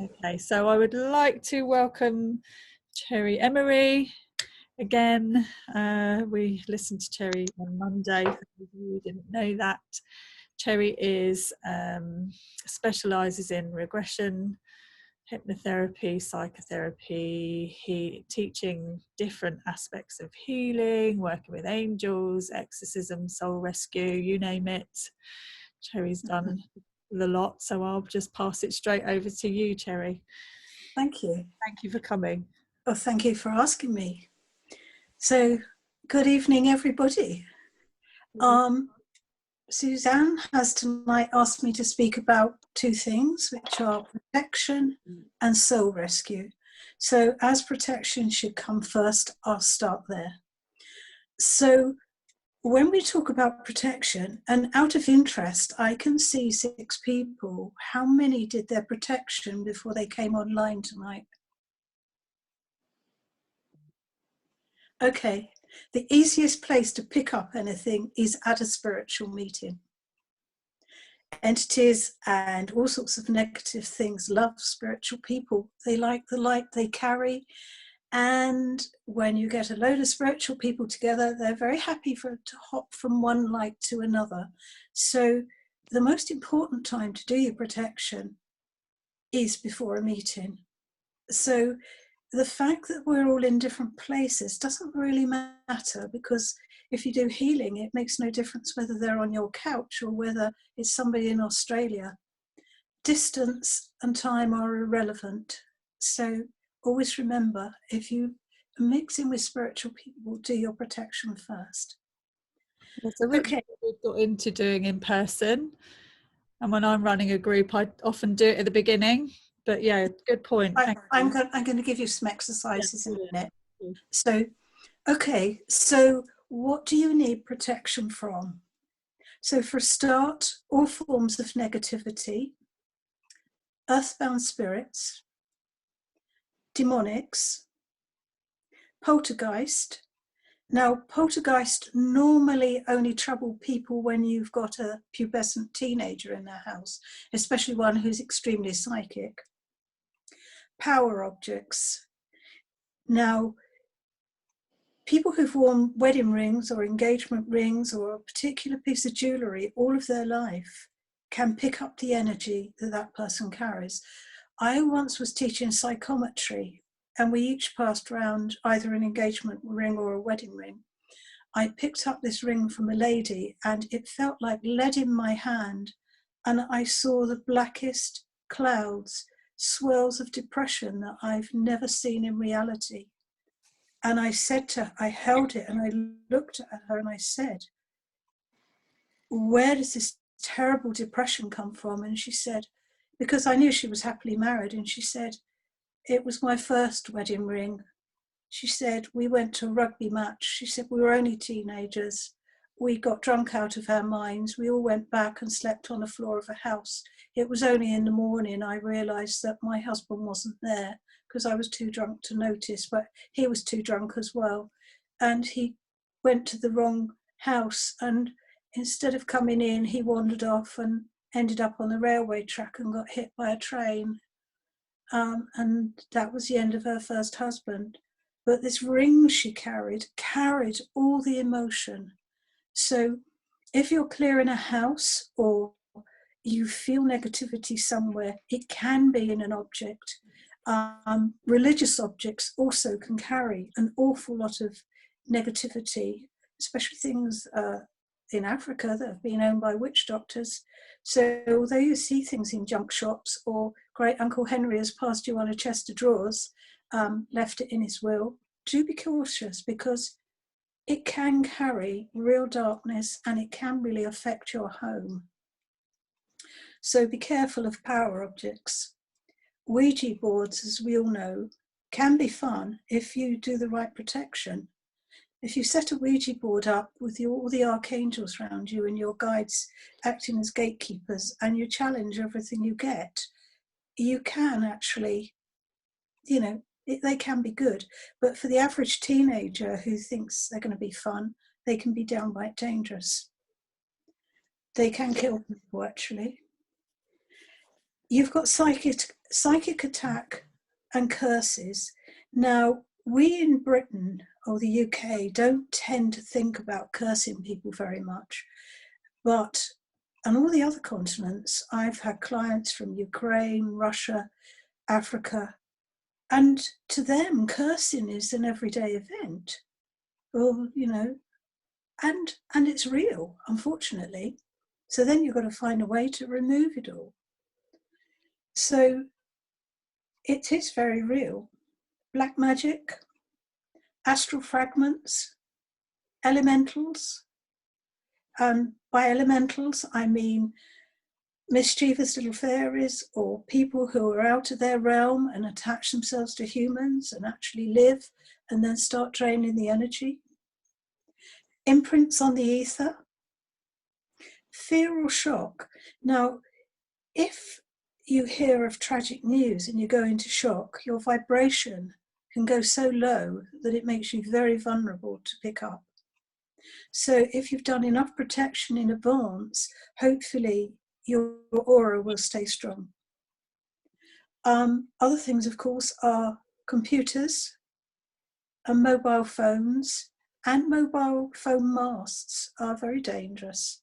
Okay, so I would like to welcome Cherry Emery again. We listened to Cherry on Monday. For those of you who didn't know that, Cherry specialises in regression, hypnotherapy, psychotherapy, teaching different aspects of healing, working with angels, exorcism, soul rescue, you name it. Cherry's done the lot, so I'll just pass it straight over to you, Cherry. Thank you. Thank you for coming. Well, thank you for asking me. So, good evening, everybody. Suzanne has tonight asked me to speak about two things, which are protection and soul rescue. So, as protection should come first, I'll start there. So, when we talk about protection, and out of interest, I can see 6 people. How many did their protection before they came online tonight? Okay, the easiest place to pick up anything is at a spiritual meeting. Entities and all sorts of negative things love spiritual people. They like the light they carry. And when you get a load of spiritual people together, they're very happy to hop from one light to another. So the most important time to do your protection is before a meeting. So the fact that we're all in different places doesn't really matter, because if you do healing, it makes no difference whether they're on your couch or whether it's somebody in Australia. Distance and time are irrelevant. So always remember, if you are mixing with spiritual people, do your protection first. So okay, we've got into doing in person, and when I'm running a group, I often do it at the beginning. But yeah, good point. I'm going to give you some exercises in a minute. So, okay, so what do you need protection from? So for a start, all forms of negativity, earthbound spirits, demonics, poltergeist. Now, poltergeist normally only trouble people when you've got a pubescent teenager in their house, especially one who's extremely psychic. Power objects. Now, people who've worn wedding rings or engagement rings or a particular piece of jewellery all of their life can pick up the energy that that person carries. I once was teaching psychometry, and we each passed around either an engagement ring or a wedding ring. I picked up this ring from a lady, and it felt like lead in my hand, and I saw the blackest clouds, swirls of depression that I've never seen in reality. And I said to her, I held it and I looked at her and I said, where does this terrible depression come from? And she said, because I knew she was happily married, and she said, it was my first wedding ring. She said, we went to a rugby match. She said, we were only teenagers. We got drunk out of our minds. We all went back and slept on the floor of a house. It was only in the morning I realised that my husband wasn't there, because I was too drunk to notice, but he was too drunk as well. And he went to the wrong house, and instead of coming in, he wandered off and ended up on the railway track and got hit by a train. And that was the end of her first husband. But this ring she carried all the emotion. So if you're clearing a house or you feel negativity somewhere, it can be in an object. Religious objects also can carry an awful lot of negativity, especially things in Africa that have been owned by witch doctors. So although you see things in junk shops, or Great Uncle Henry has passed you on a chest of drawers, left it in his will, do be cautious, because it can carry real darkness and it can really affect your home. So be careful of power objects. Ouija boards, as we all know, can be fun if you do the right protection. If you set a Ouija board up with all the archangels around you and your guides acting as gatekeepers, and you challenge everything you get, you can actually, they can be good. But for the average teenager who thinks they're going to be fun, they can be downright dangerous. They can kill people, actually. you've got psychic attack and curses. Now, we in Britain or the UK don't tend to think about cursing people very much, but on all the other continents, I've had clients from Ukraine, Russia, Africa, and to them, cursing is an everyday event. Well, you know, and it's real, unfortunately. So then you've got to find a way to remove it all. So it is very real. Black magic, astral fragments, elementals. By elementals, I mean mischievous little fairies or people who are out of their realm and attach themselves to humans and actually live and then start draining the energy. Imprints on the ether. Fear or shock. Now, if you hear of tragic news and you go into shock, your vibration can go so low that it makes you very vulnerable to pick up. So if you've done enough protection in advance, hopefully your aura will stay strong. Other things, of course, are computers and mobile phones, and mobile phone masts are very dangerous.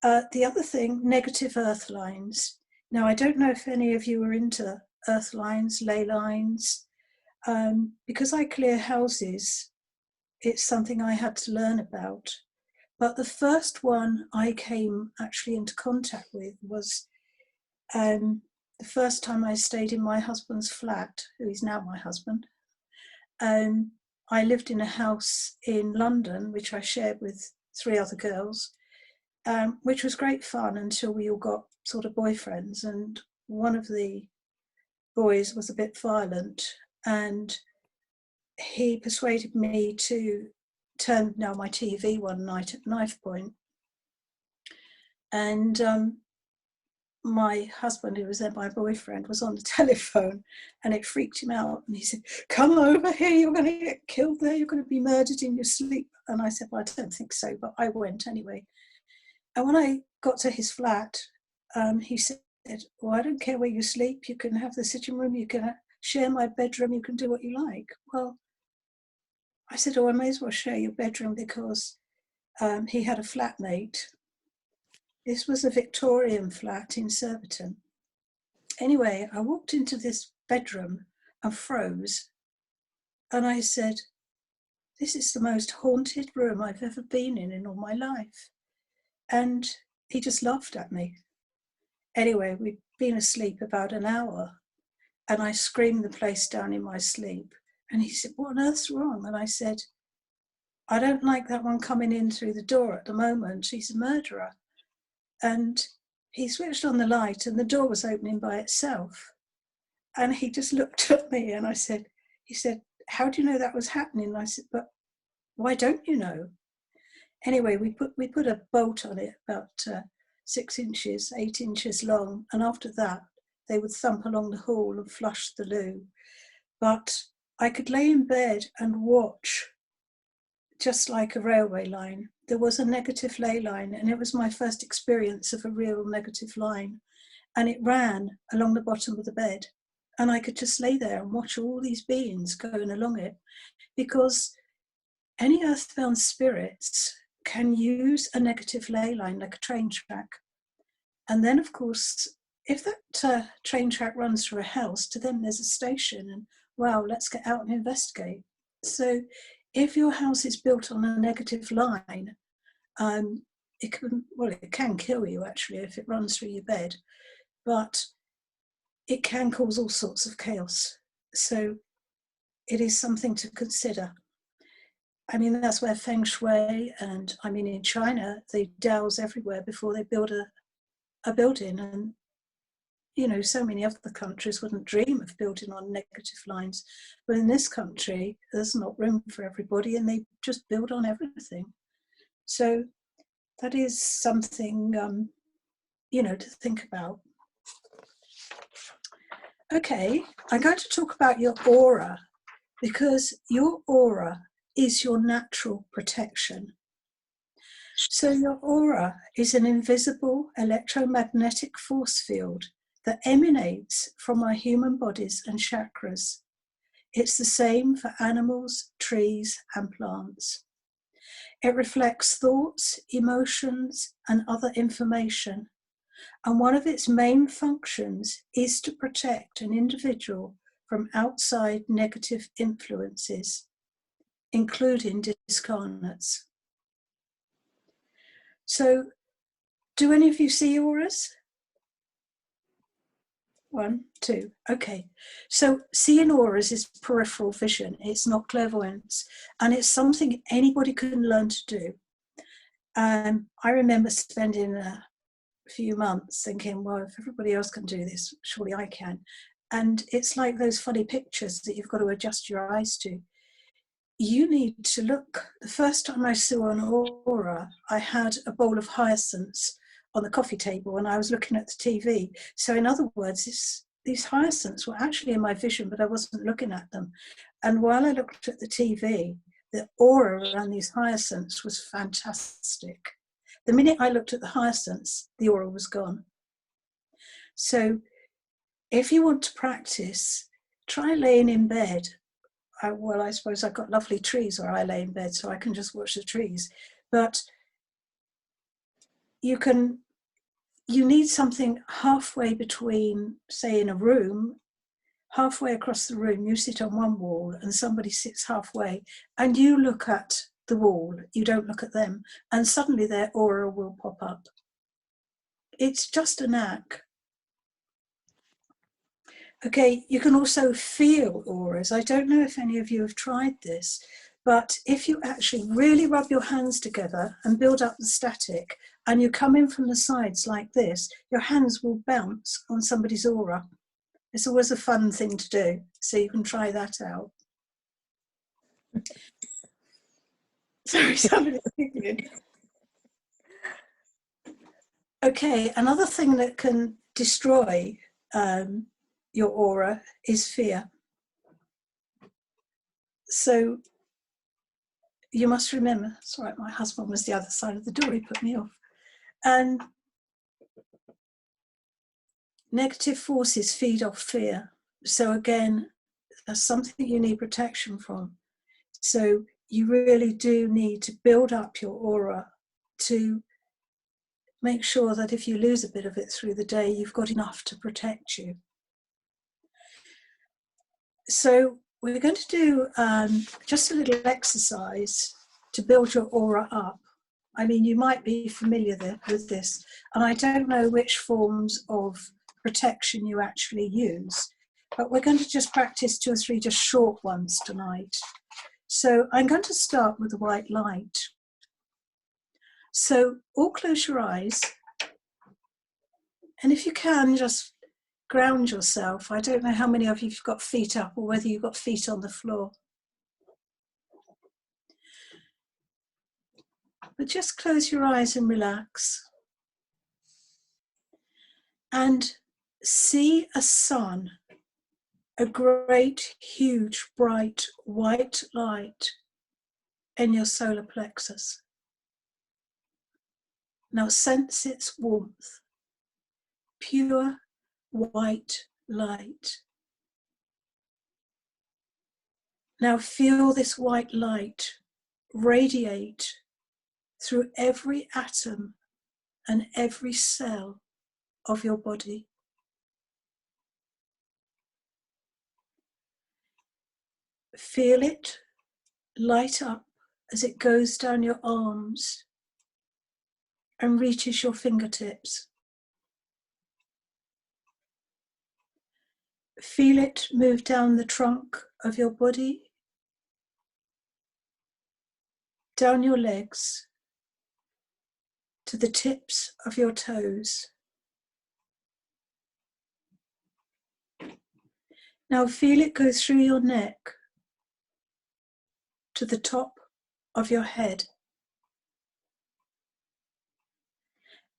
The other thing, negative earth lines. Now, I don't know if any of you are into earth lines, ley lines. Because I clear houses, it's something I had to learn about. But the first one I came actually into contact with was the first time I stayed in my husband's flat, who is now my husband. I lived in a house in London, which I shared with 3 other girls, which was great fun until we all got sort of boyfriends. And one of the boys was a bit violent, and he persuaded me to turn down my TV one night at knife point. And my husband, who was then my boyfriend, was on the telephone, and it freaked him out. And he said, "Come over here, you're going to get killed there, you're going to be murdered in your sleep." And I said, "Well, I don't think so," but I went anyway. And when I got to his flat, he said, "Well, I don't care where you sleep, you can have the sitting room, you can share my bedroom, you can do what you like." Well, I said, "Oh, I may as well share your bedroom," because he had a flatmate. This was a Victorian flat in Surbiton. Anyway, I walked into this bedroom and froze. And I said, "This is the most haunted room I've ever been in all my life." And he just laughed at me. Anyway, we'd been asleep about an hour, and I screamed the place down in my sleep. And he said, "What on earth's wrong?" And I said, "I don't like that one coming in through the door at the moment. He's a murderer." And he switched on the light, and the door was opening by itself. And he just looked at me, and he said, "How do you know that was happening?" And I said, "But why don't you know?" Anyway, we put a bolt on it about 6 inches, 8 inches long. And after that, they would thump along the hall and flush the loo. But I could lay in bed and watch, just like a railway line. There was a negative ley line, and it was my first experience of a real negative line. And it ran along the bottom of the bed. And I could just lay there and watch all these beings going along it, because any earthbound spirits can use a negative ley line like a train track. And then, of course, if that train track runs through a house, to them there's a station, and wow, let's get out and investigate. So if your house is built on a negative line, it can kill you actually if it runs through your bed, but it can cause all sorts of chaos. So it is something to consider. I mean, that's where Feng Shui, and I mean, in China, they dowse everywhere before they build a building. And, you know, so many other countries wouldn't dream of building on negative lines. But in this country, there's not room for everybody, and they just build on everything. So that is something, you know, to think about. Okay, I'm going to talk about your aura, because your aura is your natural protection. So your aura is an invisible electromagnetic force field that emanates from our human bodies and chakras. It's the same for animals, trees, and plants. It reflects thoughts, emotions, and other information. And one of its main functions is to protect an individual from outside negative influences, including discarnates. So, do any of you see auras? 1, 2. Okay. So seeing auras is peripheral vision. It's not clairvoyance. And it's something anybody can learn to do. I remember spending a few months thinking, well, if everybody else can do this, surely I can. And it's like those funny pictures that you've got to adjust your eyes to. You need to look. The first time I saw an aura, I had a bowl of hyacinths on the coffee table and I was looking at the TV. So in other words, these hyacinths were actually in my vision, but I wasn't looking at them. And while I looked at the TV, the aura around these hyacinths was fantastic. The minute I looked at the hyacinths, the aura was gone. So if you want to practice, try laying in bed. I suppose I've got lovely trees where I lay in bed, so I can just watch the trees. But you need something halfway between, say in a room, halfway across the room, you sit on one wall and somebody sits halfway and you look at the wall, you don't look at them, and suddenly their aura will pop up. It's just a knack. Okay, you can also feel auras. I don't know if any of you have tried this, but if you actually really rub your hands together and build up the static, and you come in from the sides like this, your hands will bounce on somebody's aura. It's always a fun thing to do, so you can try that out. Sorry, somebody's giggling. Okay, another thing that can destroy your aura is fear. So you must remember, sorry, my husband was the other side of the door, he put me off. And negative forces feed off fear. So again, that's something you need protection from. So you really do need to build up your aura to make sure that if you lose a bit of it through the day, you've got enough to protect you. So we're going to do just a little exercise to build your aura up. I mean, you might be familiar with this, and I don't know which forms of protection you actually use, but we're going to just practice 2 or 3 just short ones tonight. So I'm going to start with the white light. So all close your eyes, and if you can, just ground yourself. I don't know how many of you have got feet up or whether you've got feet on the floor. But just close your eyes and relax. And see a sun, a great, huge, bright, white light in your solar plexus. Now sense its warmth, pure white light. Now feel this white light radiate through every atom and every cell of your body. Feel it light up as it goes down your arms and reaches your fingertips. Feel it move down the trunk of your body, down your legs, to the tips of your toes. Now feel it go through your neck to the top of your head.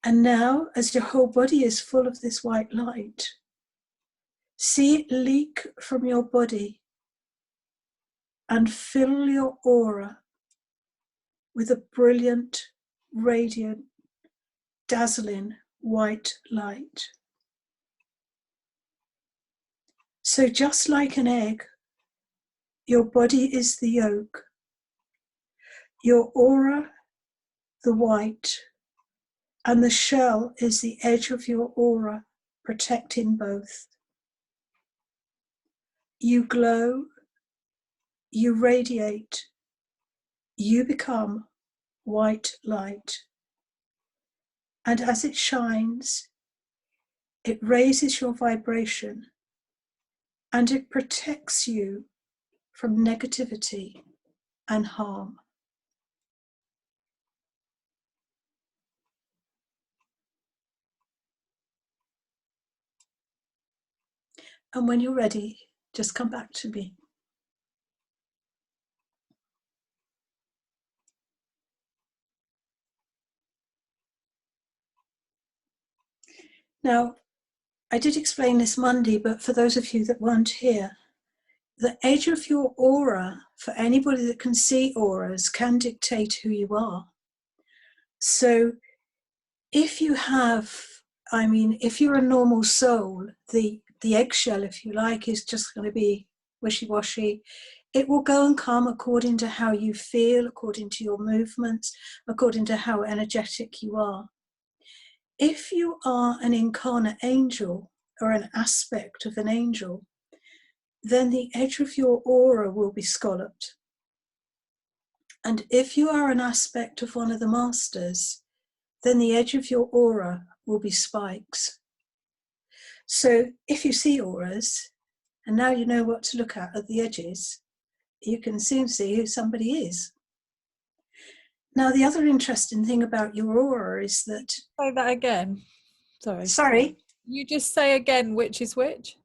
And now, as your whole body is full of this white light, see it leak from your body and fill your aura with a brilliant radiant, dazzling white light. So just like an egg, your body is the yolk, your aura the white, and the shell is the edge of your aura, protecting both. You glow, you radiate, you become white light. And as it shines, it raises your vibration and it protects you from negativity and harm. And when you're ready, just come back to me. Now, I did explain this Monday, but for those of you that weren't here, the edge of your aura, for anybody that can see auras, can dictate who you are. So if you have, if you're a normal soul, the eggshell, if you like, is just going to be wishy-washy. It will go and come according to how you feel, according to your movements, according to how energetic you are. If you are an incarnate angel or an aspect of an angel, then the edge of your aura will be scalloped. And if you are an aspect of one of the masters, then the edge of your aura will be spikes. So if you see auras, and now you know what to look at the edges, you can soon see who somebody is. Now, the other interesting thing about your aura is that... Say that again. Sorry? You just say again which is which?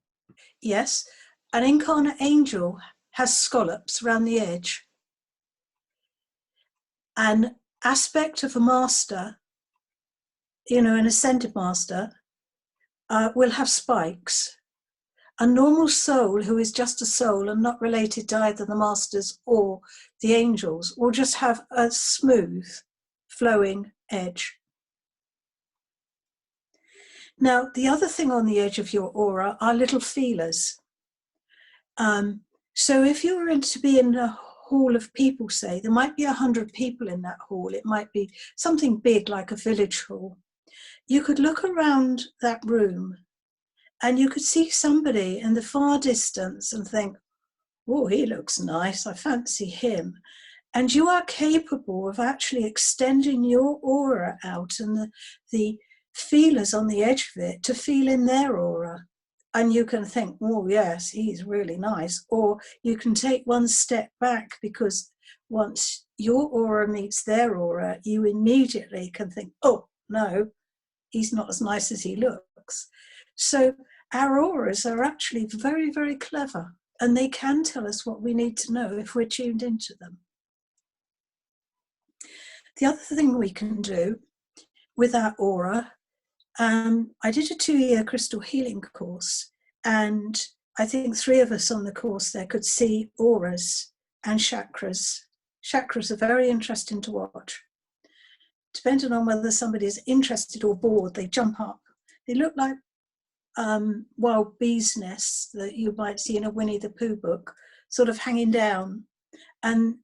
Yes. An incarnate angel has scallops around the edge. An aspect of a master, an ascended master, will have spikes. A normal soul who is just a soul and not related to either the masters or the angels will just have a smooth, flowing edge. Now, the other thing on the edge of your aura are little feelers. So if you were to be in a hall of people, say, there might be 100 people in that hall. It might be something big like a village hall. You could look around that room and you could see somebody in the far distance and think, oh, he looks nice, I fancy him. And you are capable of actually extending your aura out and the feelers on the edge of it to feel in their aura. And you can think, oh, yes, he's really nice. Or you can take one step back, because once your aura meets their aura, you immediately can think, oh, no, he's not as nice as he looks. So our auras are actually very, very clever, and they can tell us what we need to know if we're tuned into them. The other thing we can do with our aura, I did a 2-year crystal healing course, and I think 3 of us on the course there could see auras and chakras. Chakras are very interesting to watch. Depending on whether somebody is interested or bored, they jump up. They look like wild bees' nests that you might see in a Winnie the Pooh book, sort of hanging down. And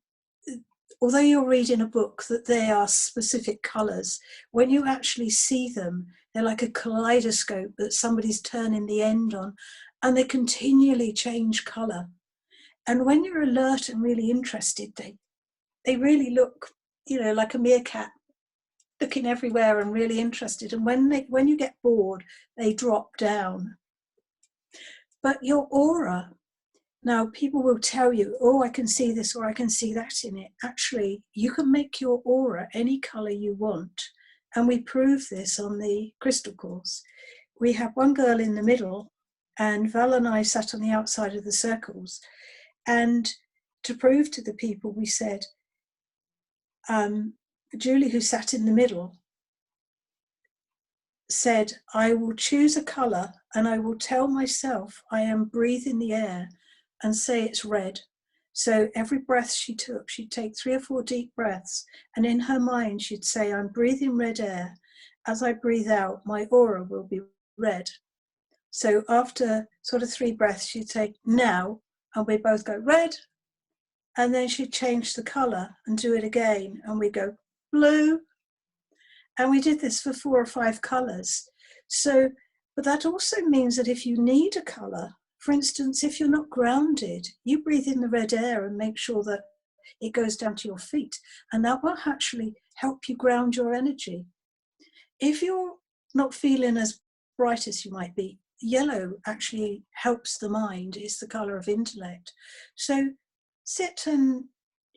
although you're reading a book that they are specific colours, when you actually see them, they're like a kaleidoscope that somebody's turning the end on, and they continually change colour. And when you're alert and really interested, they really look, like a meerkat, looking everywhere and really interested. And when you get bored, they drop down. But your aura, now people will tell you, oh, I can see this or I can see that in it. Actually, you can make your aura any colour you want. And we prove this on the crystal course. We have one girl in the middle, and Val and I sat on the outside of the circles. And to prove to the people, we said, Julie, who sat in the middle, said, I will choose a colour and I will tell myself I am breathing the air and say it's red. So every breath she took, she'd take 3 or 4 deep breaths, and in her mind she'd say, I'm breathing red air. As I breathe out, my aura will be red. So after sort of 3 breaths, she'd say, now, and we both go red, and then she'd change the colour and do it again, and we go blue. And we did this for 4 or 5 colours. So, but that also means that if you need a colour, for instance, if you're not grounded, you breathe in the red air and make sure that it goes down to your feet, and that will actually help you ground your energy. If you're not feeling as bright as you might be, yellow actually helps the mind. It's the colour of intellect. So sit and,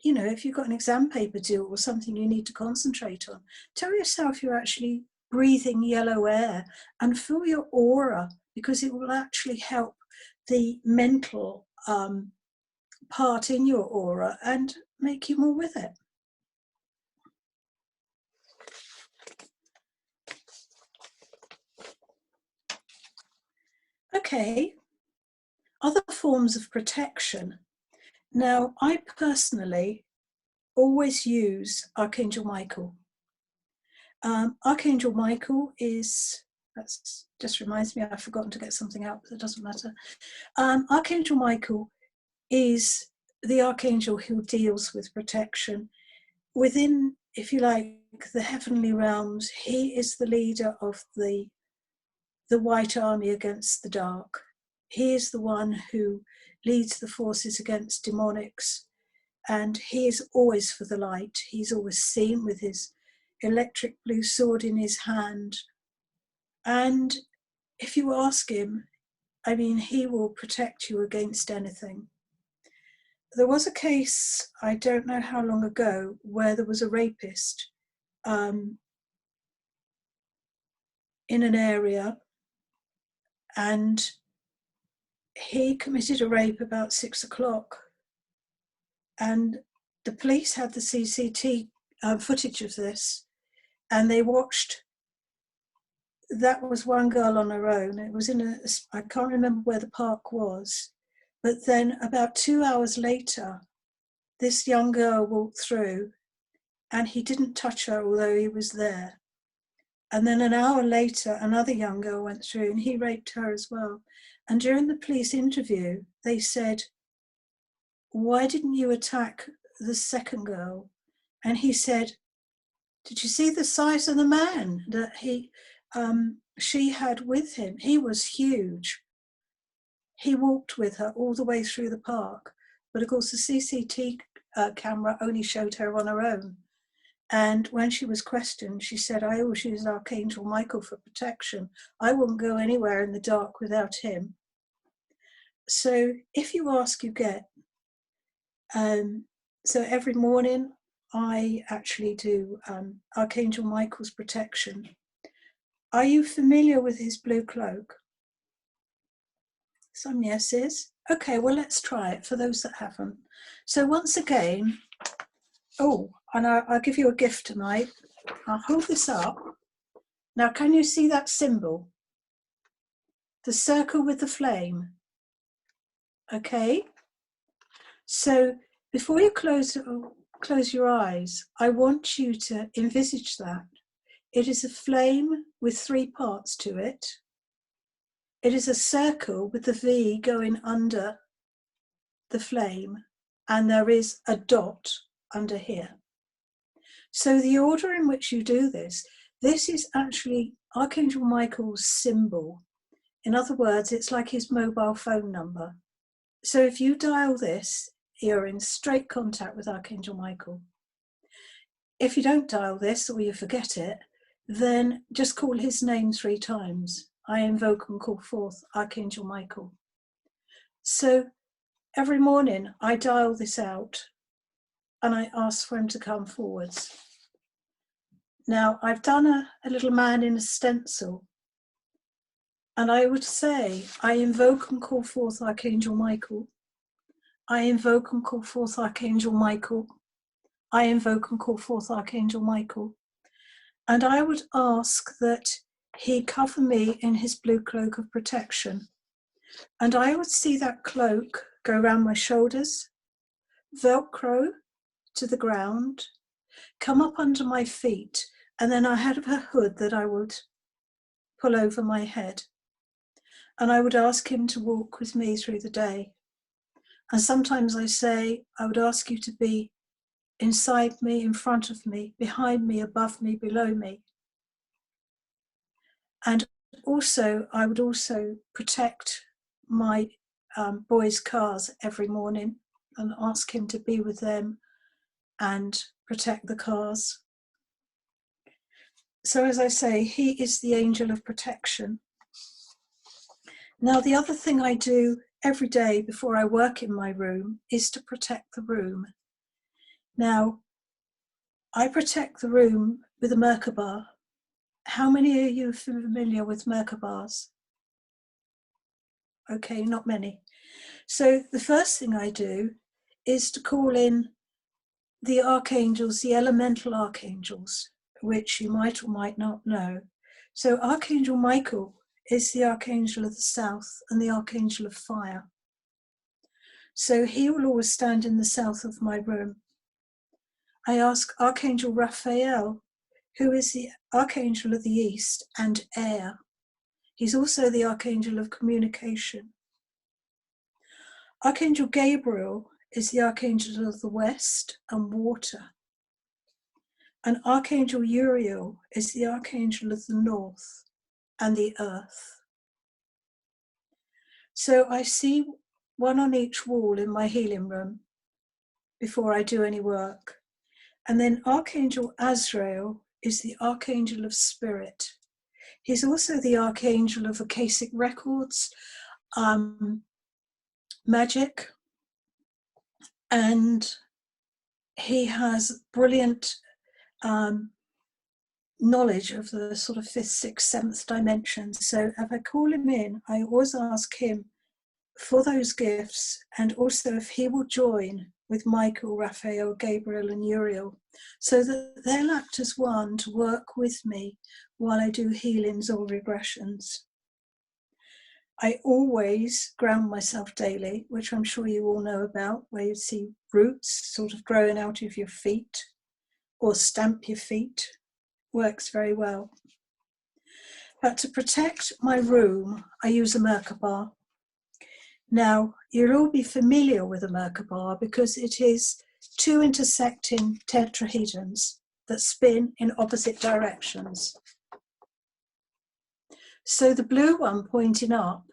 you know, if you've got an exam paper due or something you need to concentrate on, tell yourself you're actually breathing yellow air and fill your aura, because it will actually help the mental part in your aura and make you more with it. Okay, other forms of protection. Now, I personally always use Archangel Michael. Archangel Michael is, that just reminds me, I've forgotten to get something out, but it doesn't matter. Archangel Michael is the archangel who deals with protection. Within, if you like, the heavenly realms, he is the leader of the white army against the dark. He is the one who leads the forces against demonics, and he is always for the light. He's always seen with his electric blue sword in his hand. And if you ask him, I mean, he will protect you against anything. There was a case, I don't know how long ago, where there was a rapist in an area, and he committed a rape about 6 o'clock. And the police had the CCTV footage of this, and they watched. That was one girl on her own. It was in I can't remember where the park was, but then about 2 hours later, this young girl walked through, and he didn't touch her, although he was there. And then an hour later, another young girl went through, and he raped her as well. And during the police interview, they said, why didn't you attack the second girl? And he said, did you see the size of the man that she had with him? He was huge. He walked with her all the way through the park. But of course, the CCTV camera only showed her on her own. And when she was questioned, she said, I always use Archangel Michael for protection. I wouldn't go anywhere in the dark without him. So if you ask, you get. So every morning, I actually do Archangel Michael's protection. Are you familiar with his blue cloak? Some yeses. Okay, well, let's try it for those that haven't. So once again, and I'll give you a gift tonight. I'll hold this up. Now, can you see that symbol? The circle with the flame. Okay. So before you close your eyes, I want you to envisage that. It is a flame with 3 parts to it. It is a circle with the V going under the flame, and there is a dot under here. So the order in which you do this is actually Archangel Michael's symbol. In other words, it's like his mobile phone number. So if you dial this, you're in straight contact with Archangel Michael. If you don't dial this or you forget it, then just call his name 3 times. I invoke and call forth Archangel Michael. So every morning I dial this out and I ask for him to come forwards. Now I've done a little man in a stencil, and I would say, I invoke and call forth Archangel Michael. I invoke and call forth Archangel Michael. I invoke and call forth Archangel Michael. And I would ask that he cover me in his blue cloak of protection. And I would see that cloak go around my shoulders, Velcro to the ground, come up under my feet, and then I had a hood that I would pull over my head. And I would ask him to walk with me through the day. And sometimes I say, I would ask you to be inside me, in front of me, behind me, above me, below me. And also, I would also protect my boys' cars every morning and ask him to be with them and protect the cars. So as I say, he is the angel of protection. Now, the other thing I do every day before I work in my room is to protect the room. Now, I protect the room with a Merkaba. How many of you are familiar with Merkabas? Okay, not many. So the first thing I do is to call in the archangels, the elemental archangels, which you might or might not know. So Archangel Michael is the archangel of the south and the archangel of fire. So he will always stand in the south of my room. I ask Archangel Raphael, who is the archangel of the east and air. He's also the archangel of communication. Archangel Gabriel is the archangel of the west and water. And Archangel Uriel is the archangel of the north and the earth. So I see one on each wall in my healing room before I do any work. And then Archangel Azrael is the archangel of spirit. He's also the archangel of Akashic records, magic, and he has brilliant knowledge of the sort of 5th, 6th, 7th dimensions. So if I call him in, I always ask him for those gifts, and also if he will join with Michael, Raphael, Gabriel and Uriel, so that they'll act as one to work with me while I do healings or regressions. I always ground myself daily, which I'm sure you all know about, where you see roots sort of growing out of your feet or stamp your feet. Works very well. But to protect my room, I use a Merkaba. Now, you'll all be familiar with a Merkaba because it is 2 intersecting tetrahedrons that spin in opposite directions. So the blue one pointing up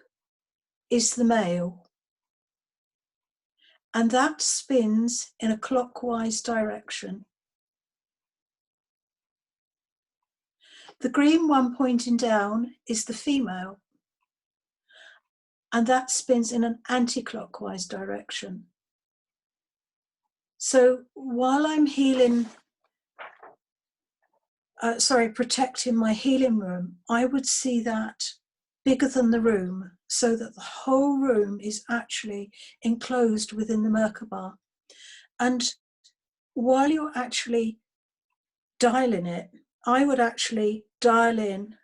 is the male, and that spins in a clockwise direction. The green one pointing down is the female, and that spins in an anti-clockwise direction. So while I'm protecting my healing room, I would see that bigger than the room, so that the whole room is actually enclosed within the Merkaba. And while you're actually dialing it, I would actually dial in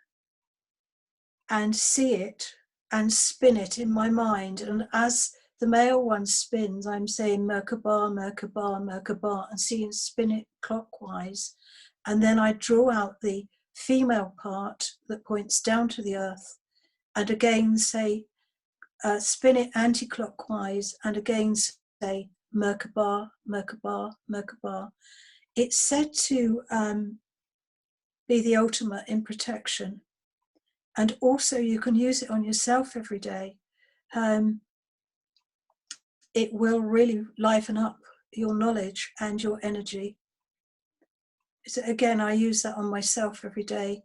and see it and spin it in my mind. And as the male one spins, I'm saying Merkaba, Merkaba, Merkaba, and see it spin it clockwise. And then I draw out the female part that points down to the earth, and again say, spin it anti-clockwise, and again say Merkaba, Merkaba, Merkaba. It's said to be the ultimate in protection. And also you can use it on yourself every day. It will really liven up your knowledge and your energy. So again, I use that on myself every day.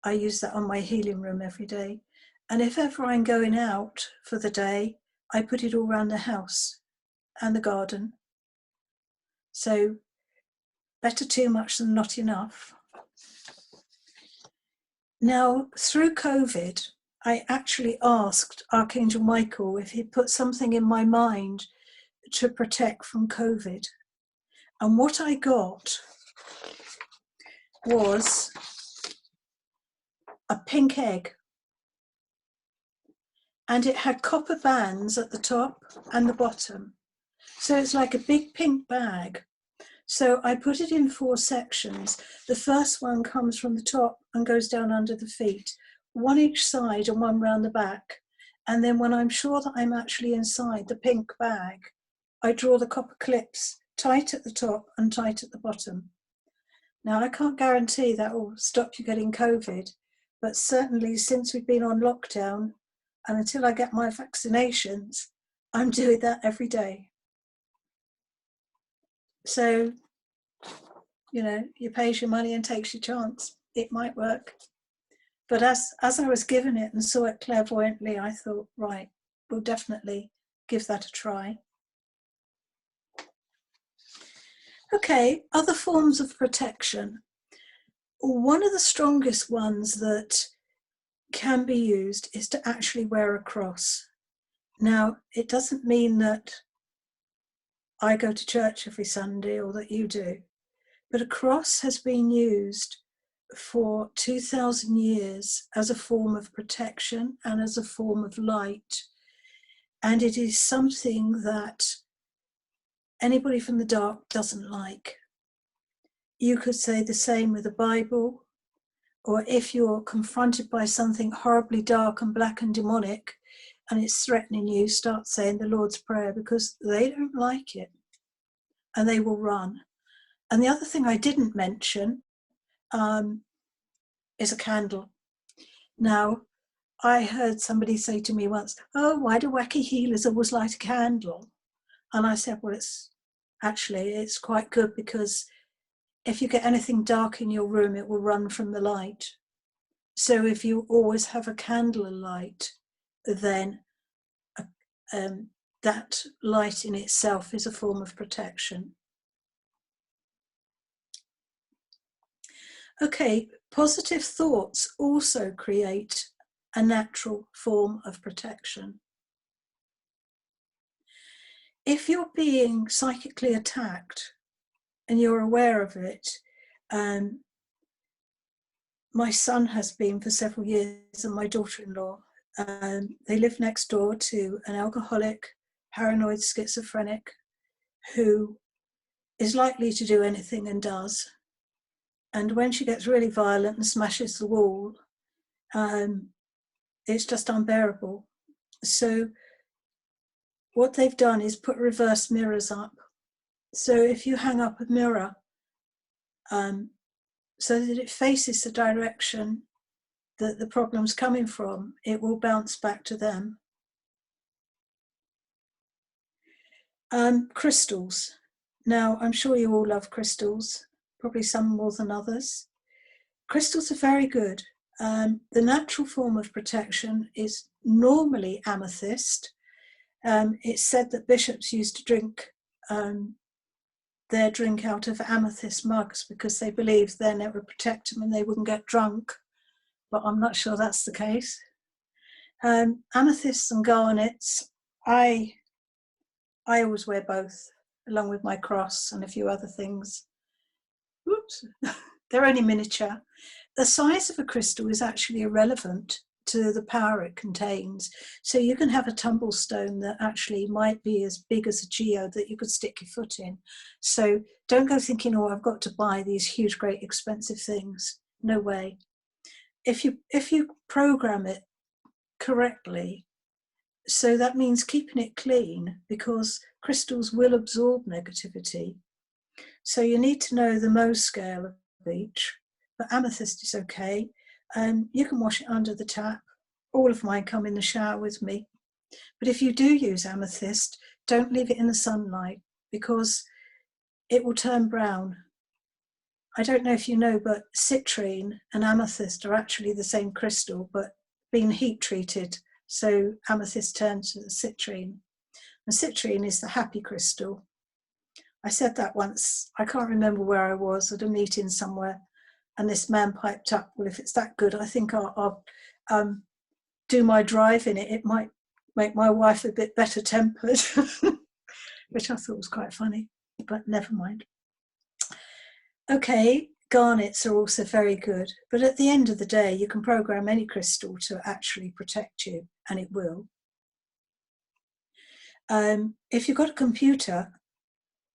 I use that on my healing room every day. And if ever I'm going out for the day, I put it all around the house and the garden. So better too much than not enough. Now, through COVID, I actually asked Archangel Michael if he'd put something in my mind to protect from COVID. And what I got was a pink egg. And it had copper bands at the top and the bottom. So it's like a big pink bag. So I put it in 4 sections. The first one comes from the top and goes down under the feet, one each side and one round the back. And then when I'm sure that I'm actually inside the pink bag, I draw the copper clips tight at the top and tight at the bottom. Now, I can't guarantee that will stop you getting COVID, but certainly since we've been on lockdown and until I get my vaccinations, I'm doing that every day. So, you know, you pays your money and takes your chance. It might work. But as I was given it and saw it clairvoyantly, I thought, right, we'll definitely give that a try. Okay, other forms of protection. One of the strongest ones that can be used is to actually wear a cross. Now, it doesn't mean that I go to church every Sunday or that you do, but a cross has been used for 2,000 years as a form of protection and as a form of light. And it is something that anybody from the dark doesn't like. You could say the same with the Bible, or if you're confronted by something horribly dark and black and demonic and it's threatening you, start saying the Lord's Prayer, because they don't like it and they will run. And the other thing I didn't mention is a candle. Now, I heard somebody say to me once, oh, why do wacky healers always light a candle? And I said, well, it's quite good, because if you get anything dark in your room, it will run from the light. So if you always have a candle alight, then that light in itself is a form of protection. Okay, positive thoughts also create a natural form of protection. If you're being psychically attacked and you're aware of it, my son has been for several years, and my daughter-in-law, they live next door to an alcoholic, paranoid schizophrenic who is likely to do anything and does. And when she gets really violent and smashes the wall, it's just unbearable. So what they've done is put reverse mirrors up. So if you hang up a mirror so that it faces the direction that the problem's coming from, it will bounce back to them. Crystals. Now, I'm sure you all love crystals, probably some more than others. Crystals are very good. The natural form of protection is normally amethyst. It's said that bishops used to drink their drink out of amethyst mugs because they believed then it would protect them and they wouldn't get drunk, but I'm not sure that's the case. Amethysts and garnets, I always wear both, along with my cross and a few other things. Whoops, they're only miniature. The size of a crystal is actually irrelevant to the power it contains. So you can have a tumble stone that actually might be as big as a geode that you could stick your foot in. So don't go thinking, oh, I've got to buy these huge, great, expensive things. No way. If you program it correctly, so that means keeping it clean, because crystals will absorb negativity. So you need to know the Mohs scale of each, but amethyst is okay. You can wash it under the tap. All of mine come in the shower with me. But if you do use amethyst, don't leave it in the sunlight, because it will turn brown. I don't know if you know, but citrine and amethyst are actually the same crystal, but being heat treated. So amethyst turns to the citrine. And citrine is the happy crystal. I said that once, I can't remember where I was, at a meeting somewhere, and this man piped up, well, if it's that good, I think I'll do my drive in it. It might make my wife a bit better tempered, which I thought was quite funny, but never mind. Okay, garnets are also very good, but at the end of the day, you can program any crystal to actually protect you, and it will. If you've got a computer,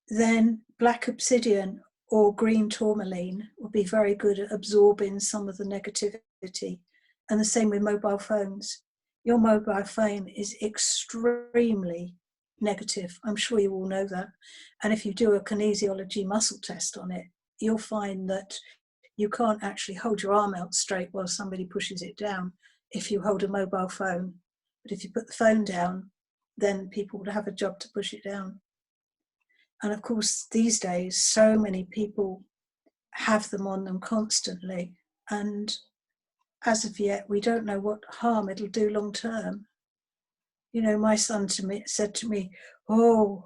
then black obsidian or green tourmaline will be very good at absorbing some of the negativity. And the same with mobile phones. Your mobile phone is extremely negative. I'm sure you all know that. And if you do a kinesiology muscle test on it, you'll find that you can't actually hold your arm out straight while somebody pushes it down if you hold a mobile phone. But if you put the phone down, then people would have a job to push it down. And of course, these days, so many people have them on them constantly. And as of yet, we don't know what harm it'll do long term. You know, my son said to me, oh,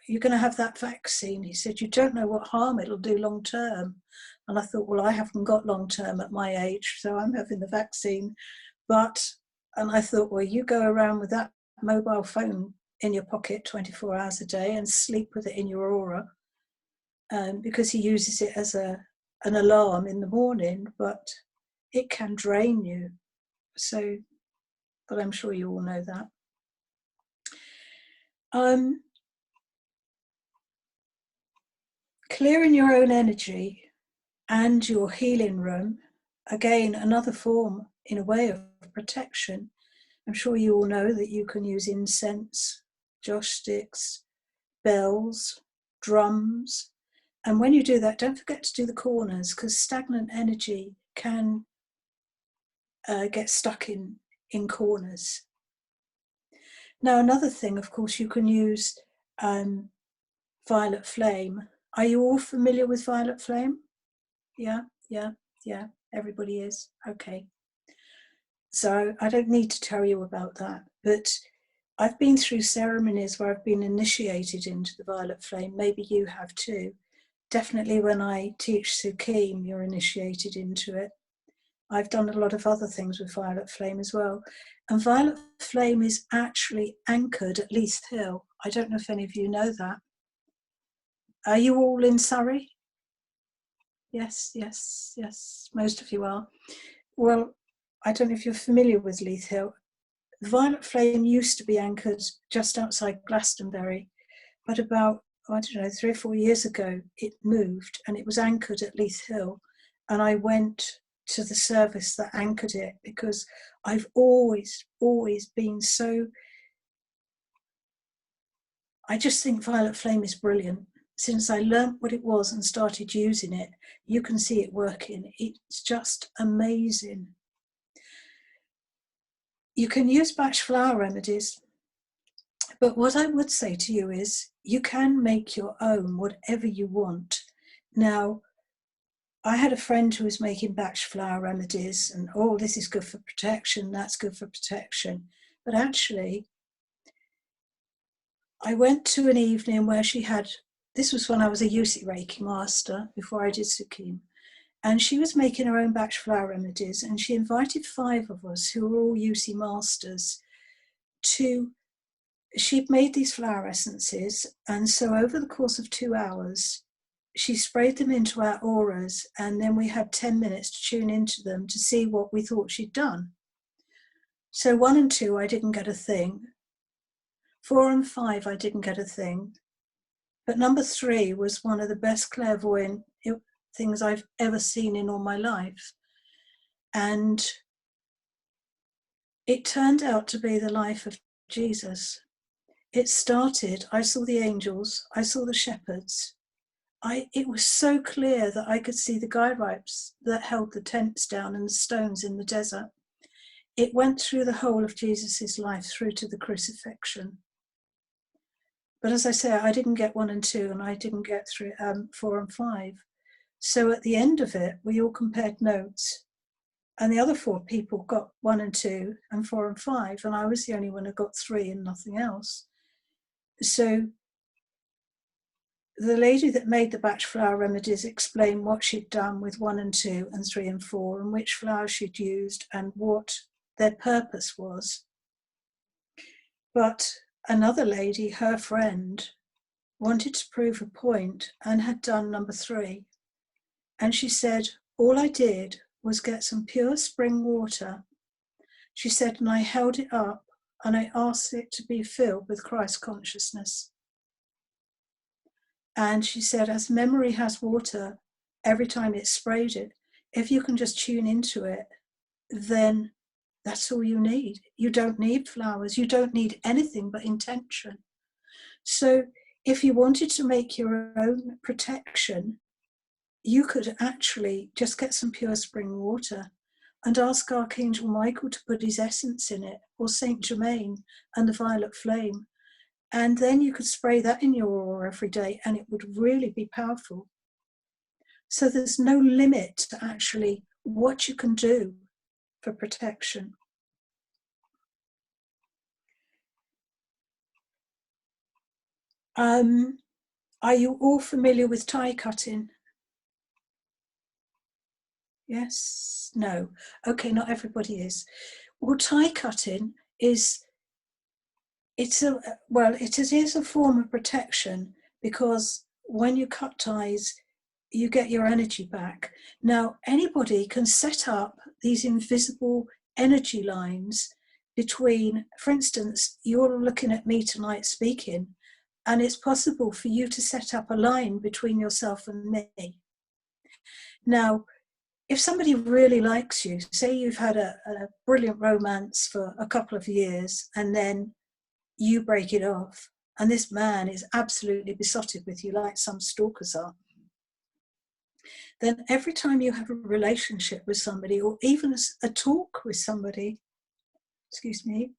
you're going to have that vaccine. He said, you don't know what harm it'll do long term. And I thought, well, I haven't got long term at my age, so I'm having the vaccine. And I thought, well, you go around with that mobile phone in your pocket 24 hours a day and sleep with it in your aura, because he uses it as an alarm in the morning, but it can drain you. So, but I'm sure you all know that. Clearing your own energy and your healing room, again, another form in a way of protection. I'm sure you all know that you can use incense, joss sticks, bells, drums. And when you do that, don't forget to do the corners, because stagnant energy can get stuck in corners. Now, another thing, of course, you can use violet flame. Are you all familiar with violet flame? Yeah. Everybody is. Okay. So I don't need to tell you about that, but I've been through ceremonies where I've been initiated into the violet flame. Maybe you have too. Definitely when I teach Sukim, you're initiated into it. I've done a lot of other things with violet flame as well. And violet flame is actually anchored at Leith Hill. I don't know if any of you know that. Are you all in Surrey? Yes. Most of you are. Well, I don't know if you're familiar with Leith Hill. The violet flame used to be anchored just outside Glastonbury, but about, I don't know, 3 or 4 years ago, it moved and it was anchored at Leith Hill. And I went to the service that anchored it because I've always been so, I just think violet flame is brilliant. Since I learned what it was and started using it, you can see it working. It's just amazing. You can use Bach flower remedies, but what I would say to you is you can make your own, whatever you want. Now, I had a friend who was making Bach flower remedies and, oh, this is good for protection, that's good for protection. But actually, I went to an evening where she had, this was when I was a Yusi Reiki master, before I did Sukim, and she was making her own Bach flower remedies, and she invited 5 of us who were all Yusi masters to, she'd made these flower essences, and so over the course of 2 hours, she sprayed them into our auras, and then we had 10 minutes to tune into them to see what we thought she'd done. So 1 and 2, I didn't get a thing. 4 and 5, I didn't get a thing. But number 3 was one of the best clairvoyant things I've ever seen in all my life. And it turned out to be the life of Jesus. It started, I saw the angels, I saw the shepherds. It was so clear that I could see the guide ropes that held the tents down and the stones in the desert. It went through the whole of Jesus's life through to the crucifixion. But as I say, I didn't get 1 and 2, and I didn't get 4 and 5. So at the end of it, we all compared notes, and the other 4 people got 1 and 2 and 4 and 5, and I was the only one who got 3 and nothing else. So the lady that made the Bach flower remedies explained what she'd done with 1 and 2 and 3 and 4, and which flowers she'd used and what their purpose was. But another lady, her friend, wanted to prove a point and had done number 3. And she said, all I did was get some pure spring water. She said, and I held it up and I asked it to be filled with Christ consciousness. And she said, as memory has water, every time it sprayed it, if you can just tune into it, then that's all you need. You don't need flowers. You don't need anything but intention. So if you wanted to make your own protection, you could actually just get some pure spring water and ask Archangel Michael to put his essence in it, or Saint Germain and the violet flame. And then you could spray that in your aura every day, and it would really be powerful. So there's no limit to actually what you can do for protection. Are you all familiar with tie cutting? Yes? No? Okay, not everybody is. Well, tie cutting is, it is a form of protection, because when you cut ties, you get your energy back. Now, anybody can set up these invisible energy lines between, for instance, you're looking at me tonight speaking, and it's possible for you to set up a line between yourself and me. Now, if somebody really likes you, say you've had a brilliant romance for a couple of years, and then you break it off, and this man is absolutely besotted with you, like some stalkers are, then every time you have a relationship with somebody, or even a talk with somebody, excuse me,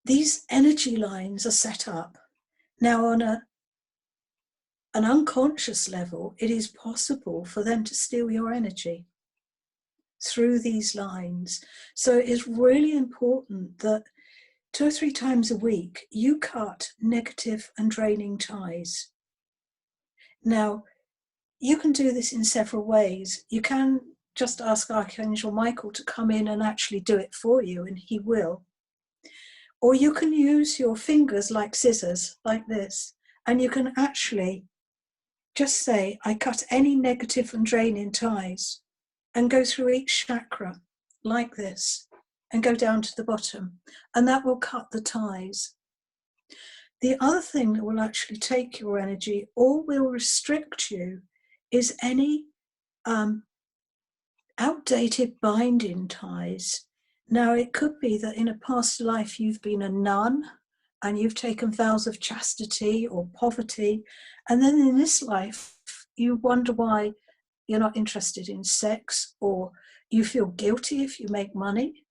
these energy lines are set up. Now, on an unconscious level, it is possible for them to steal your energy through these lines. So it's really important that 2 or 3 times a week you cut negative and draining ties. Now, you can do this in several ways. You can just ask Archangel Michael to come in and actually do it for you, and he will. Or you can use your fingers like scissors, like this, and you can actually just say, I cut any negative and draining ties, and go through each chakra like this, and go down to the bottom, and that will cut the ties. The other thing that will actually take your energy or will restrict you is any outdated binding ties. Now, it could be that in a past life you've been a nun and you've taken vows of chastity or poverty, and then in this life you wonder why you're not interested in sex, or you feel guilty if you make money.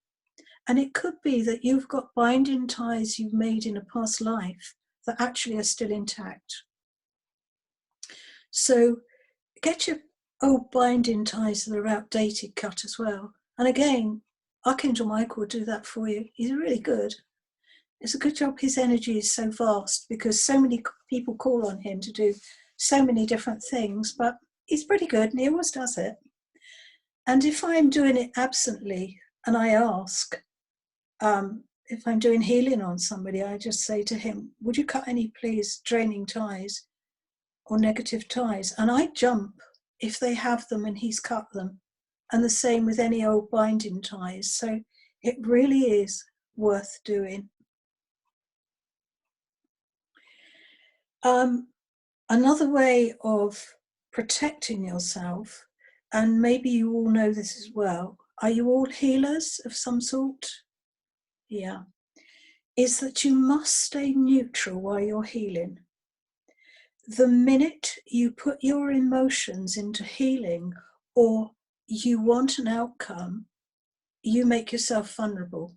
And it could be that you've got binding ties you've made in a past life that actually are still intact. So get your old binding ties that are outdated cut as well. And again, Archangel Michael will do that for you. He's really good. It's a good job his energy is so vast, because so many people call on him to do so many different things, but he's pretty good and he always does it. And if I'm doing it absently and I ask, if I'm doing healing on somebody, I just say to him, would you cut any, please, draining ties or negative ties? And I jump if they have them and he's cut them. And the same with any old binding ties. So it really is worth doing. Another way of protecting yourself, and maybe you all know this as well, are you all healers of some sort? Yeah. Is that you must stay neutral while you're healing. The minute you put your emotions into healing, or you want an outcome, you make yourself vulnerable.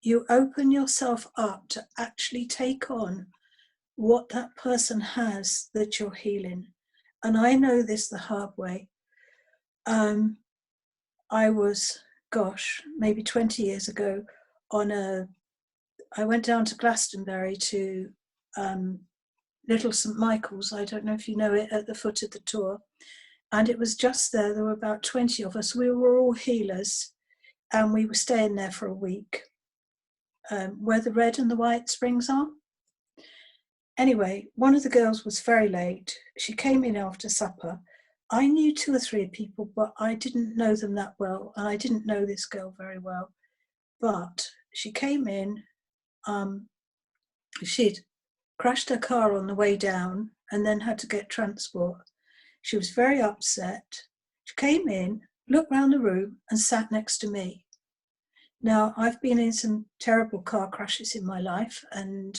You open yourself up to actually take on what that person has that you're healing. And I know this the hard way. I was, maybe 20 years ago, I went down to Glastonbury to Little St Michael's, I don't know if you know it, at the foot of the tour. And it was just there were about 20 of us. We were all healers, and we were staying there for a week, where the red and the white springs are. Anyway, one of the girls was very late. She came in after supper, I knew 2 or 3 people, but I didn't know them that well, and I didn't know this girl very well. But she came in, she'd crashed her car on the way down and then had to get transport. She was very upset. She came in, looked round the room and sat next to me. Now, I've been in some terrible car crashes in my life, and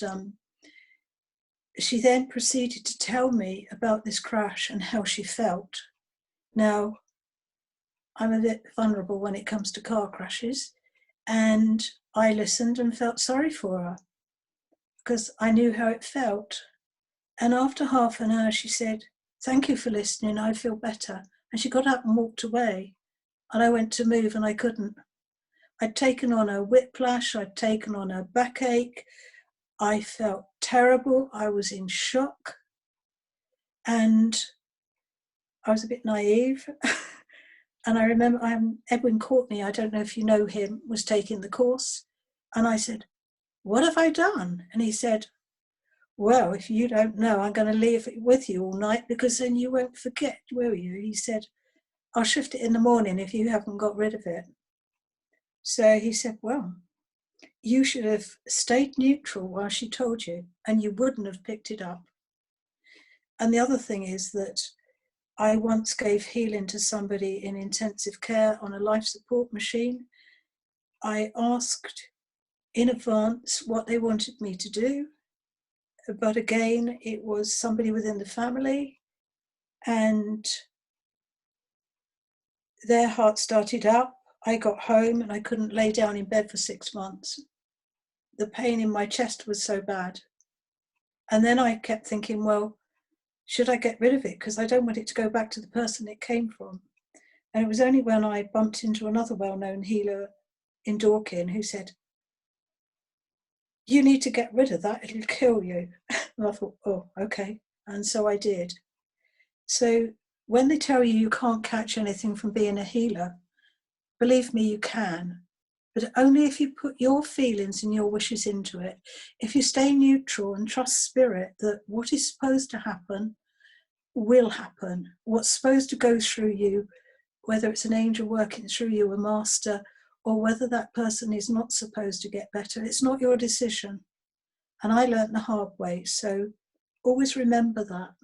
she then proceeded to tell me about this crash and how she felt. Now, I'm a bit vulnerable when it comes to car crashes, and I listened and felt sorry for her because I knew how it felt. And after half an hour, she said, "Thank you for listening, I feel better." And she got up and walked away. And I went to move and I couldn't. I'd taken on a whiplash, I'd taken on a backache. I felt terrible, I was in shock. And I was a bit naive. And I remember Edwin Courtney, I don't know if you know him, was taking the course. And I said, "What have I done?" And he said, "Well, if you don't know, I'm going to leave it with you all night because then you won't forget, will you?" He said, "I'll shift it in the morning if you haven't got rid of it." So he said, "Well, you should have stayed neutral while she told you, and you wouldn't have picked it up." And the other thing is that I once gave healing to somebody in intensive care on a life support machine. I asked in advance what they wanted me to do, but again, it was somebody within the family, and their heart started up. I got home and I couldn't lay down in bed for 6 months. The pain in my chest was so bad. And then I kept thinking, well, should I get rid of it? Because I don't want it to go back to the person it came from. And it was only when I bumped into another well-known healer in Dorking who said, "You need to get rid of that, it'll kill you." And I thought, oh, okay. And so I did. So when they tell you can't catch anything from being a healer, believe me, you can. But only if you put your feelings and your wishes into it. If you stay neutral and trust spirit that what is supposed to happen will happen. What's supposed to go through you, whether it's an angel working through you, a master, or whether that person is not supposed to get better, it's not your decision. And I learned the hard way, so always remember that.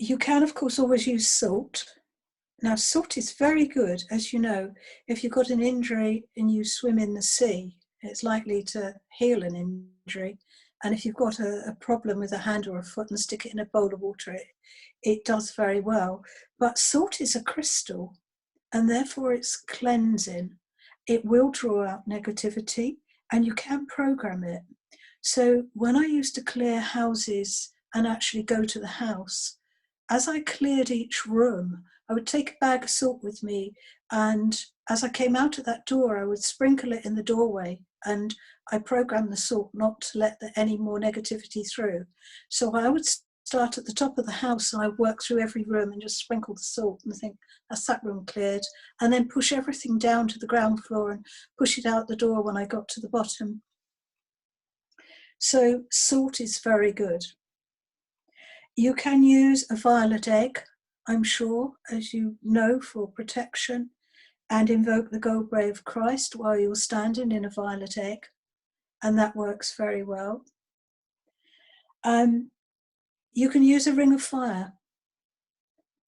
You can, of course, always use salt. Now, salt is very good, as you know. If you've got an injury and you swim in the sea, it's likely to heal an injury. And if you've got a problem with a hand or a foot and stick it in a bowl of water, it does very well. But salt is a crystal, and therefore it's cleansing. It will draw out negativity, and you can program it. So when I used to clear houses and actually go to the house, as I cleared each room, I would take a bag of salt with me, and as I came out of that door, I would sprinkle it in the doorway, and I programmed the salt not to let any more negativity through. So I would start at the top of the house and I work through every room and just sprinkle the salt and think, that's that room cleared, and then push everything down to the ground floor and push it out the door when I got to the bottom. So salt is very good. You can use a violet egg, I'm sure, as you know, for protection, and invoke the gold ray of Christ while you're standing in a violet egg, and that works very well. You can use a ring of fire.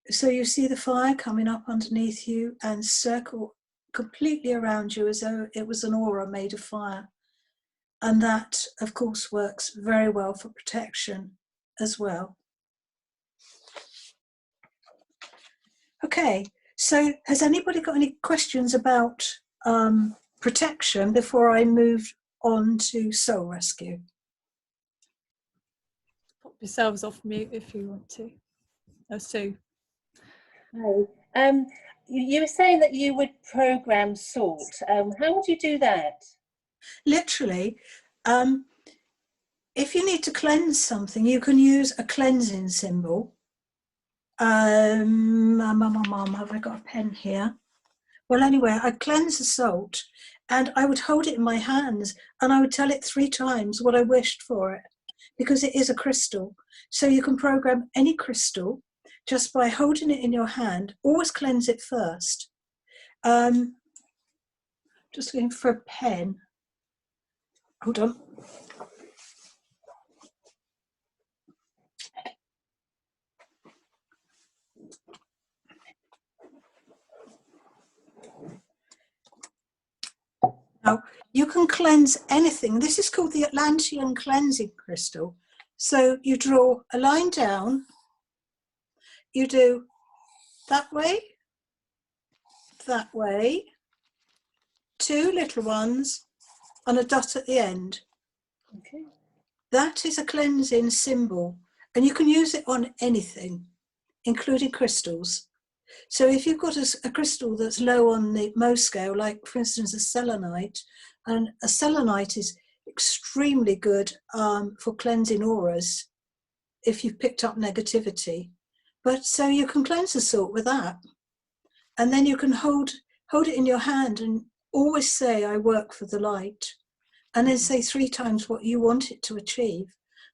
So you see the fire coming up underneath you and circle completely around you as though it was an aura made of fire. And that, of course, works very well for protection as well. Okay, so has anybody got any questions about protection before I move on to soul rescue? Pop yourselves off mute if you want to. Oh, Sue. Hi. You were saying that you would program salt. How would you do that? Literally, if you need to cleanse something, you can use a cleansing symbol. Have I got a pen here? Well, anyway, I'd cleanse the salt and I would hold it in my hands and I would tell it 3 times what I wished for it. because it is a crystal. So you can program any crystal just by holding it in your hand. Always cleanse it first. Just looking for a pen. Hold on. Now, you can cleanse anything. This is called the Atlantean cleansing crystal. So you draw a line down, you do that way, 2 little ones, and a dot at the end. Okay. That is a cleansing symbol, and you can use it on anything, including crystals. So if you've got a crystal that's low on the Mohs scale, like for instance a selenite, and a selenite is extremely good for cleansing auras if you've picked up negativity. But so you can cleanse the salt with that, and then you can hold it in your hand and always say, I work for the light, and then say 3 times what you want it to achieve.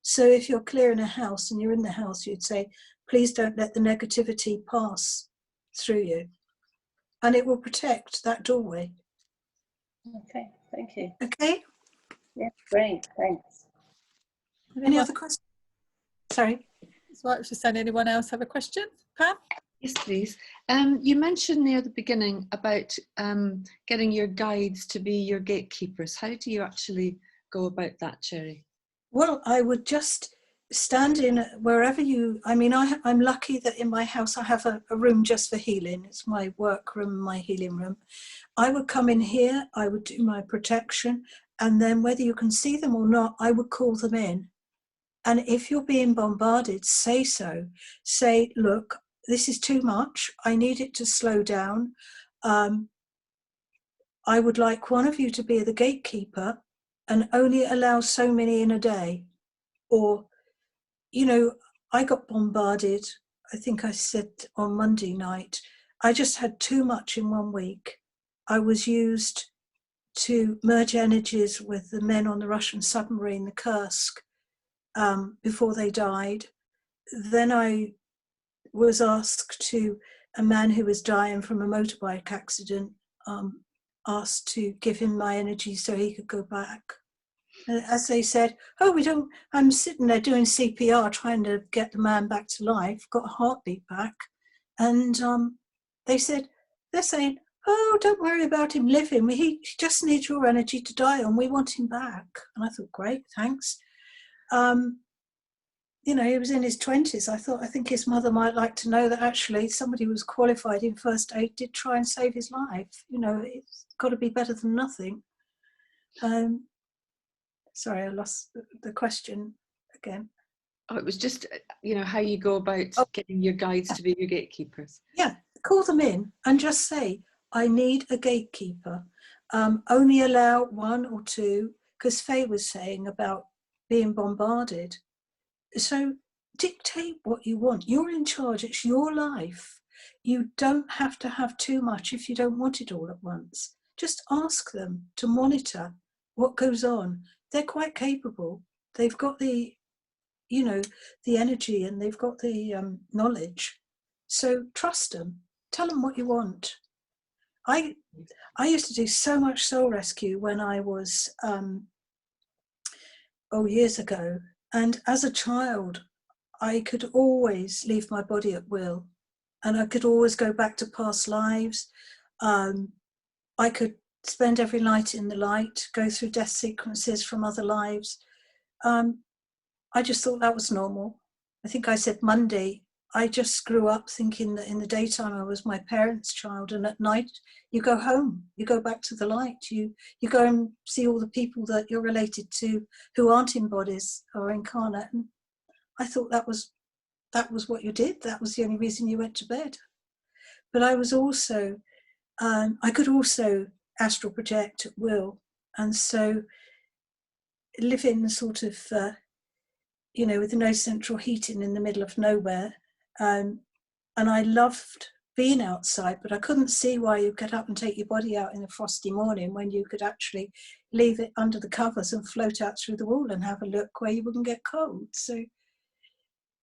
So if you're clearing a house and you're in the house, you'd say, please don't let the negativity pass through you, and it will protect that doorway. Okay, thank you. Okay? Yeah, great, thanks. Any other questions? Sorry. So I was just saying, anyone else have a question? Pam? Yes, please. You mentioned near the beginning about getting your guides to be your gatekeepers. How do you actually go about that, Cherry? Well, I would just stand in wherever you, I mean, I'm lucky that in my house I have a room just for healing. It's my work room, my healing room. I would come in here, I would do my protection, and then whether you can see them or not, I would call them in. And if you're being bombarded, say so. Say, look, this is too much. I need it to slow down. I would like one of you to be the gatekeeper and only allow so many in a day. Or, you know, I got bombarded, I think I said on Monday night, I just had too much in 1 week. I was used to merge energies with the men on the Russian submarine, the Kursk, before they died. Then I was asked to, a man who was dying from a motorbike accident, asked to give him my energy so he could go back. And as they said, oh, we don't, I'm sitting there doing CPR trying to get the man back to life, got a heartbeat back. And they said, they're saying, oh, don't worry about him living. He just needs your energy to die on. We want him back. And I thought, great, thanks. You know, he was in his 20s. I think his mother might like to know that actually somebody who was qualified in first aid did try and save his life. You know, it's got to be better than nothing. Sorry, I lost the question again. Oh, it was just, you know, how you go about getting your guides to be your gatekeepers. Yeah, call them in and just say, I need a gatekeeper. Only allow 1 or 2, because Faye was saying about being bombarded. So dictate what you want. You're in charge. It's your life. You don't have to have too much if you don't want it all at once. Just ask them to monitor what goes on. They're quite capable. They've got the, you know, the energy, and they've got the knowledge. So trust them. Tell them what you want. I used to do so much soul rescue when I was, years ago. And as a child, I could always leave my body at will. And I could always go back to past lives. I could spend every night in the light, go through death sequences from other lives. I just thought that was normal. I think I said Monday, I just grew up thinking that in the daytime I was my parents' child, and at night you go home, you go back to the light, you go and see all the people that you're related to who aren't in bodies or incarnate. And I thought that was what you did. That was the only reason you went to bed. But I was also, I could also astral project at will, and so live in sort of, with no central heating in the middle of nowhere. And I loved being outside, but I couldn't see why you get up and take your body out in a frosty morning when you could actually leave it under the covers and float out through the wall and have a look where you wouldn't get cold. So,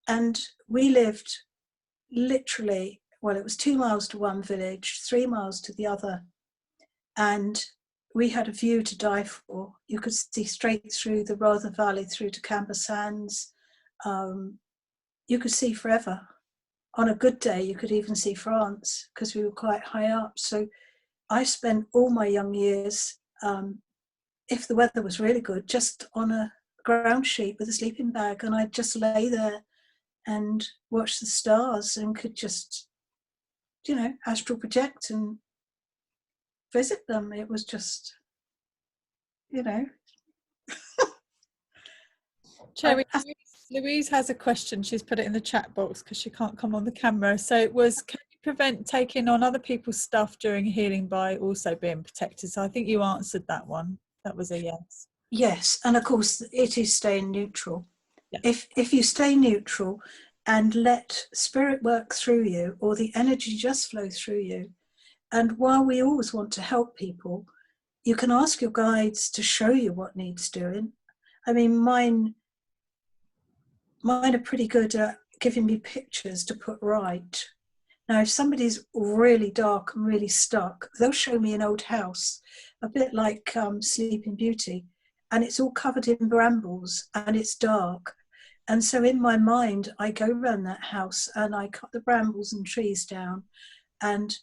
and we lived literally, well, it was 2 miles to one village, 3 miles to the other, and we had a view to die for. You could see straight through the Rother Valley through to Camber Sands. You could see forever. On a good day, you could even see France because we were quite high up. So I spent all my young years, if the weather was really good, just on a ground sheet with a sleeping bag, and I'd just lay there and watch the stars and could just, you know, astral project and visit them. It was just, you know. Cherry, Louise has a question. She's put it in the chat box because she can't come on the camera. So it was, can you prevent taking on other people's stuff during healing by also being protected? So I think you answered that one. That was a yes. Yes, and of course it is staying neutral. Yeah. If you stay neutral and let spirit work through you, or the energy just flow through you, and while we always want to help people, you can ask your guides to show you what needs doing. I mean, mine are pretty good at giving me pictures to put right. Now, if somebody's really dark and really stuck, they'll show me an old house, a bit like Sleeping Beauty, and it's all covered in brambles and it's dark. And so in my mind, I go around that house and I cut the brambles and trees down, and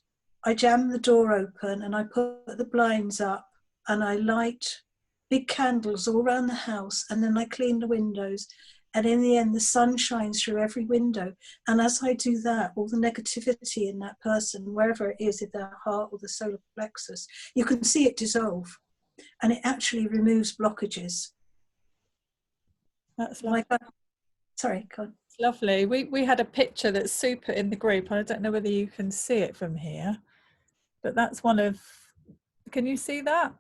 I jam the door open and I put the blinds up and I light big candles all around the house, and then I clean the windows. And in the end, the sun shines through every window. And as I do that, all the negativity in that person, wherever it is, in their heart or the solar plexus, you can see it dissolve. And it actually removes blockages. That's Like, sorry, go on. It's lovely. We had a picture that's super in the group. I don't know whether you can see it from here, but that's one of, can you see that?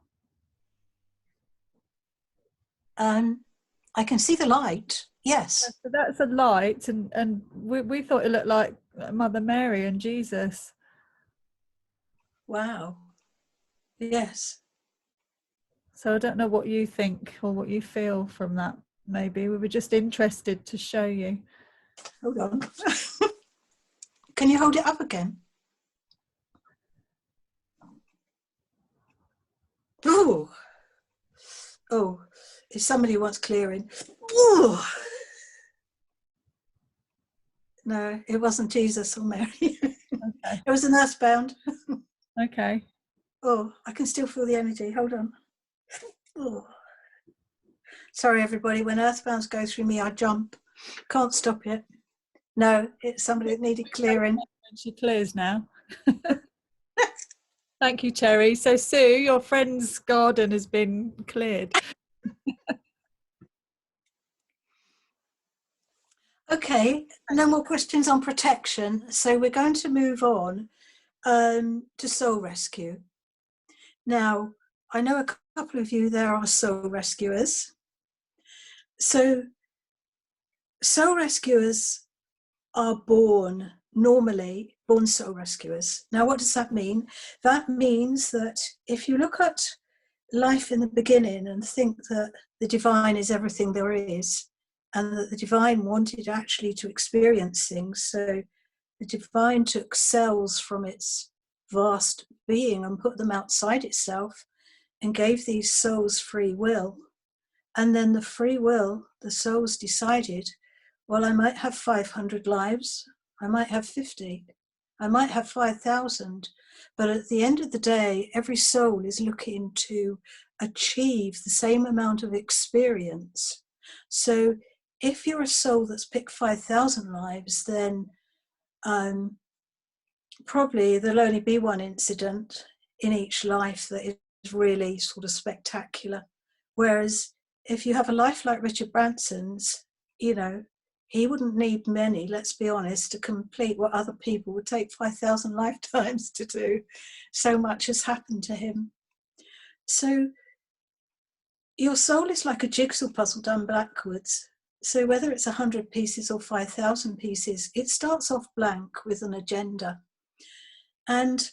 I can see the light, yes. So that's a light, and we thought it looked like Mother Mary and Jesus. Wow. Yes. So I don't know what you think or what you feel from that. Maybe we were just interested to show you. Hold on. Can you hold it up again? Ooh. Oh, if somebody wants clearing. Ooh. No, it wasn't Jesus or Mary. Okay. It was an earthbound. Okay. Oh, I can still feel the energy. Hold on. Oh. Sorry, everybody. When earthbounds go through me, I jump. Can't stop it. No, it's somebody that needed clearing. She clears now. Thank you, Cherry. So, Sue, your friend's garden has been cleared. Okay, no more questions on protection. So we're going to move on to soul rescue. Now, I know a couple of you there are soul rescuers. So soul rescuers are normally born soul rescuers. Now, what does that mean? That means that if you look at life in the beginning and think that the divine is everything there is, and that the divine wanted actually to experience things, so the divine took cells from its vast being and put them outside itself and gave these souls free will. And then the free will, the souls decided, well, I might have 500 lives, I might have 50, I might have 5,000, but at the end of the day, every soul is looking to achieve the same amount of experience. So if you're a soul that's picked 5,000 lives, then probably there'll only be one incident in each life that is really sort of spectacular. Whereas if you have a life like Richard Branson's, you know, he wouldn't need many, let's be honest, to complete what other people would take 5,000 lifetimes to do. So much has happened to him. So your soul is like a jigsaw puzzle done backwards. So whether it's 100 pieces or 5,000 pieces, it starts off blank with an agenda. And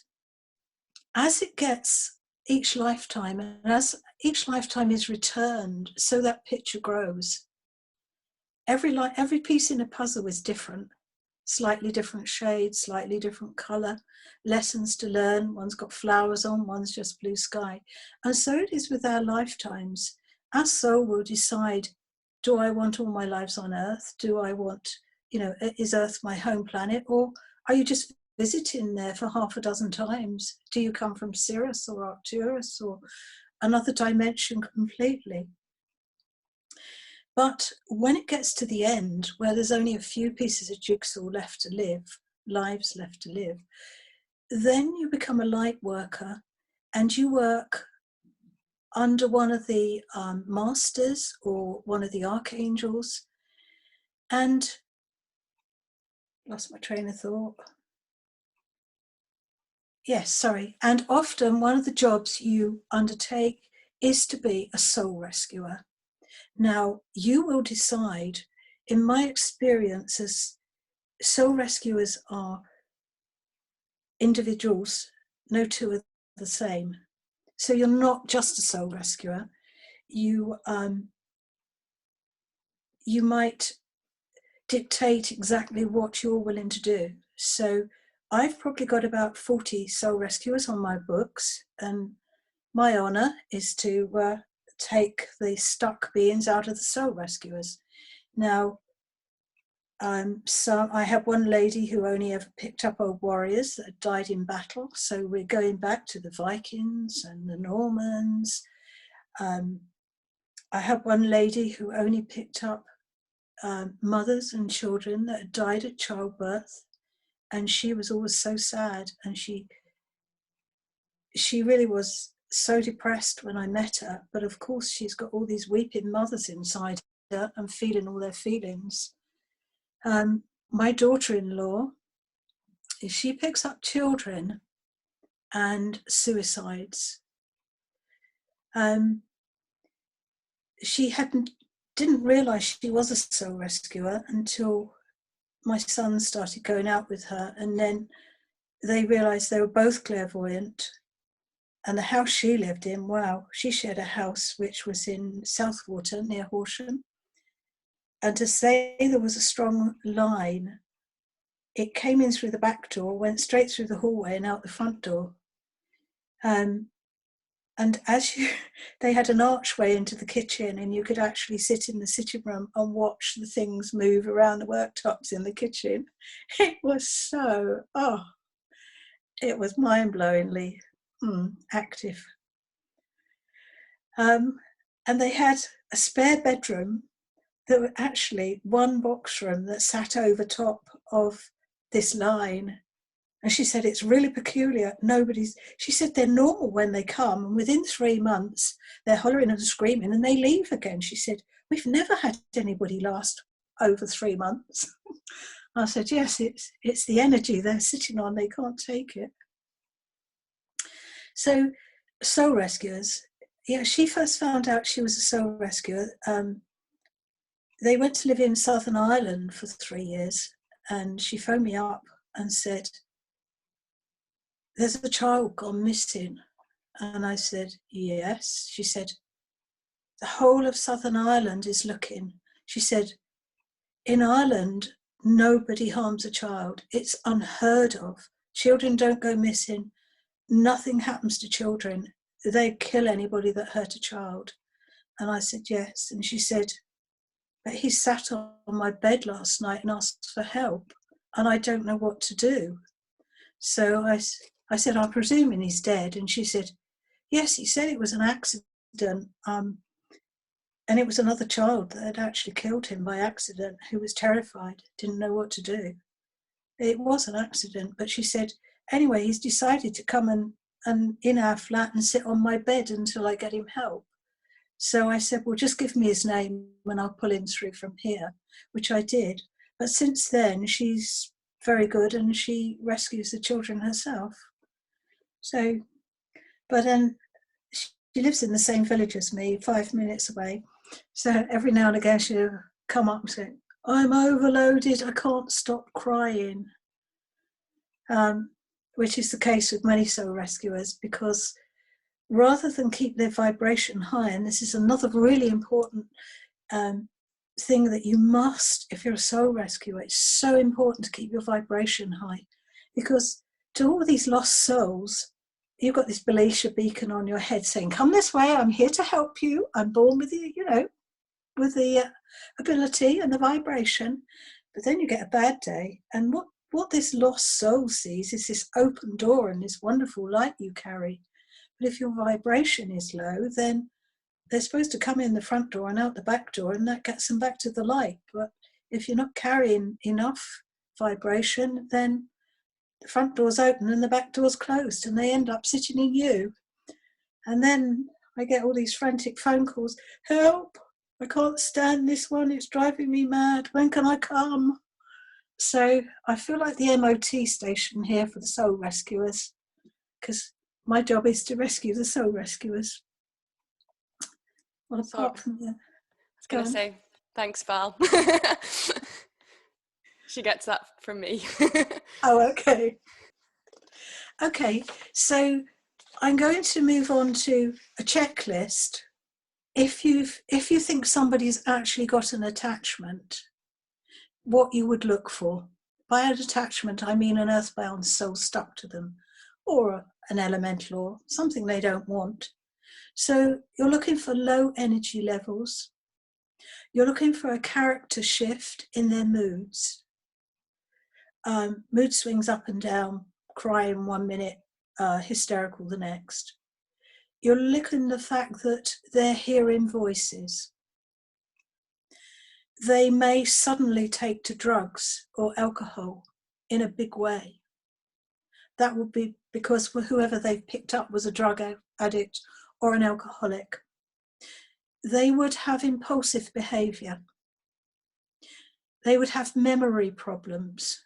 as it gets each lifetime, and as each lifetime is returned, so that picture grows. Every piece in a puzzle is different, slightly different shade, slightly different color, lessons to learn. One's got flowers on, one's just blue sky. And so it is with our lifetimes. Our soul will decide, do I want all my lives on Earth? Do I want, is Earth my home planet? Or are you just visiting there for half a dozen times? Do you come from Sirius or Arcturus or another dimension completely? But when it gets to the end, where there's only a few pieces of jigsaw left to live, lives left to live, then you become a light worker and you work under one of the masters or one of the archangels. And lost my train of thought. Yes, sorry. And often one of the jobs you undertake is to be a soul rescuer. Now, you will decide, in my experiences, soul rescuers are individuals, no two are the same. So you're not just a soul rescuer. You might dictate exactly what you're willing to do. So I've probably got about 40 soul rescuers on my books, and my honour is to take the stuck beings out of the soul rescuers. Now, so I have one lady who only ever picked up old warriors that had died in battle. So we're going back to the Vikings and the Normans. I have one lady who only picked up mothers and children that had died at childbirth. And she was always so sad. And she really was so depressed when I met her. But of course, she's got all these weeping mothers inside her and feeling all their feelings. My daughter-in-law, she picks up children and suicides. She didn't realise she was a soul rescuer until my son started going out with her, and then they realised they were both clairvoyant. And the house she lived in, wow, she shared a house which was in Southwater near Horsham. And to say there was a strong line, it came in through the back door, went straight through the hallway and out the front door. And they had an archway into the kitchen, and you could actually sit in the sitting room and watch the things move around the worktops in the kitchen. It was it was mind-blowingly active. And they had a spare bedroom that was actually one box room that sat over top of this line. And she said, it's really peculiar. She said, they're normal when they come, and within 3 months, they're hollering and screaming and they leave again. She said, we've never had anybody last over 3 months. I said, yes, it's the energy they're sitting on. They can't take it. So soul rescuers, yeah, she first found out she was a soul rescuer. They went to live in Southern Ireland for 3 years, and she phoned me up and said, there's a child gone missing. And I said, yes. She said, the whole of Southern Ireland is looking. She said, in Ireland, nobody harms a child. It's unheard of. Children don't go missing. Nothing happens to children. They kill anybody that hurt a child. And I said, yes. And she said, but he sat on my bed last night and asked for help, and I don't know what to do. So I said, I'm presuming he's dead. And she said, yes, he said it was an accident. And it was another child that had actually killed him by accident, who was terrified, didn't know what to do. It was an accident. But she said, anyway, he's decided to come and in our flat and sit on my bed until I get him help. So I said, well, just give me his name and I'll pull him through from here, which I did. But since then, she's very good and she rescues the children herself. So, but then she lives in the same village as me, 5 minutes away. So every now and again she'll come up and say, I'm overloaded, I can't stop crying. which is the case with many soul rescuers, because rather than keep their vibration high, and this is another really important thing that you must, if you're a soul rescuer, it's so important to keep your vibration high, because to all these lost souls, you've got this Belisha beacon on your head saying, come this way, I'm here to help you, I'm born with the, with the ability and the vibration. But then you get a bad day, and what this lost soul sees is this open door and this wonderful light you carry. But if your vibration is low, then they're supposed to come in the front door and out the back door, and that gets them back to the light. But if you're not carrying enough vibration, then the front door's open and the back door's closed, and they end up sitting in you. And then I get all these frantic phone calls, help, I can't stand this one, it's driving me mad, when can I come? So I feel like the MOT station here for the soul rescuers, because my job is to rescue the soul rescuers. Well, apart from that, I was going to say, thanks, Val. She gets that from me. Oh, okay. Okay, so I'm going to move on to a checklist. If you think somebody's actually got an attachment, what you would look for. By an attachment, I mean an earthbound soul stuck to them, or an elemental, or something they don't want. So you're looking for low energy levels. You're looking for a character shift in their moods. Mood swings up and down, crying 1 minute, hysterical the next. You're looking at the fact that they're hearing voices. They may suddenly take to drugs or alcohol in a big way. That would be because whoever they've picked up was a drug addict or an alcoholic. They would have impulsive behavior. They would have memory problems,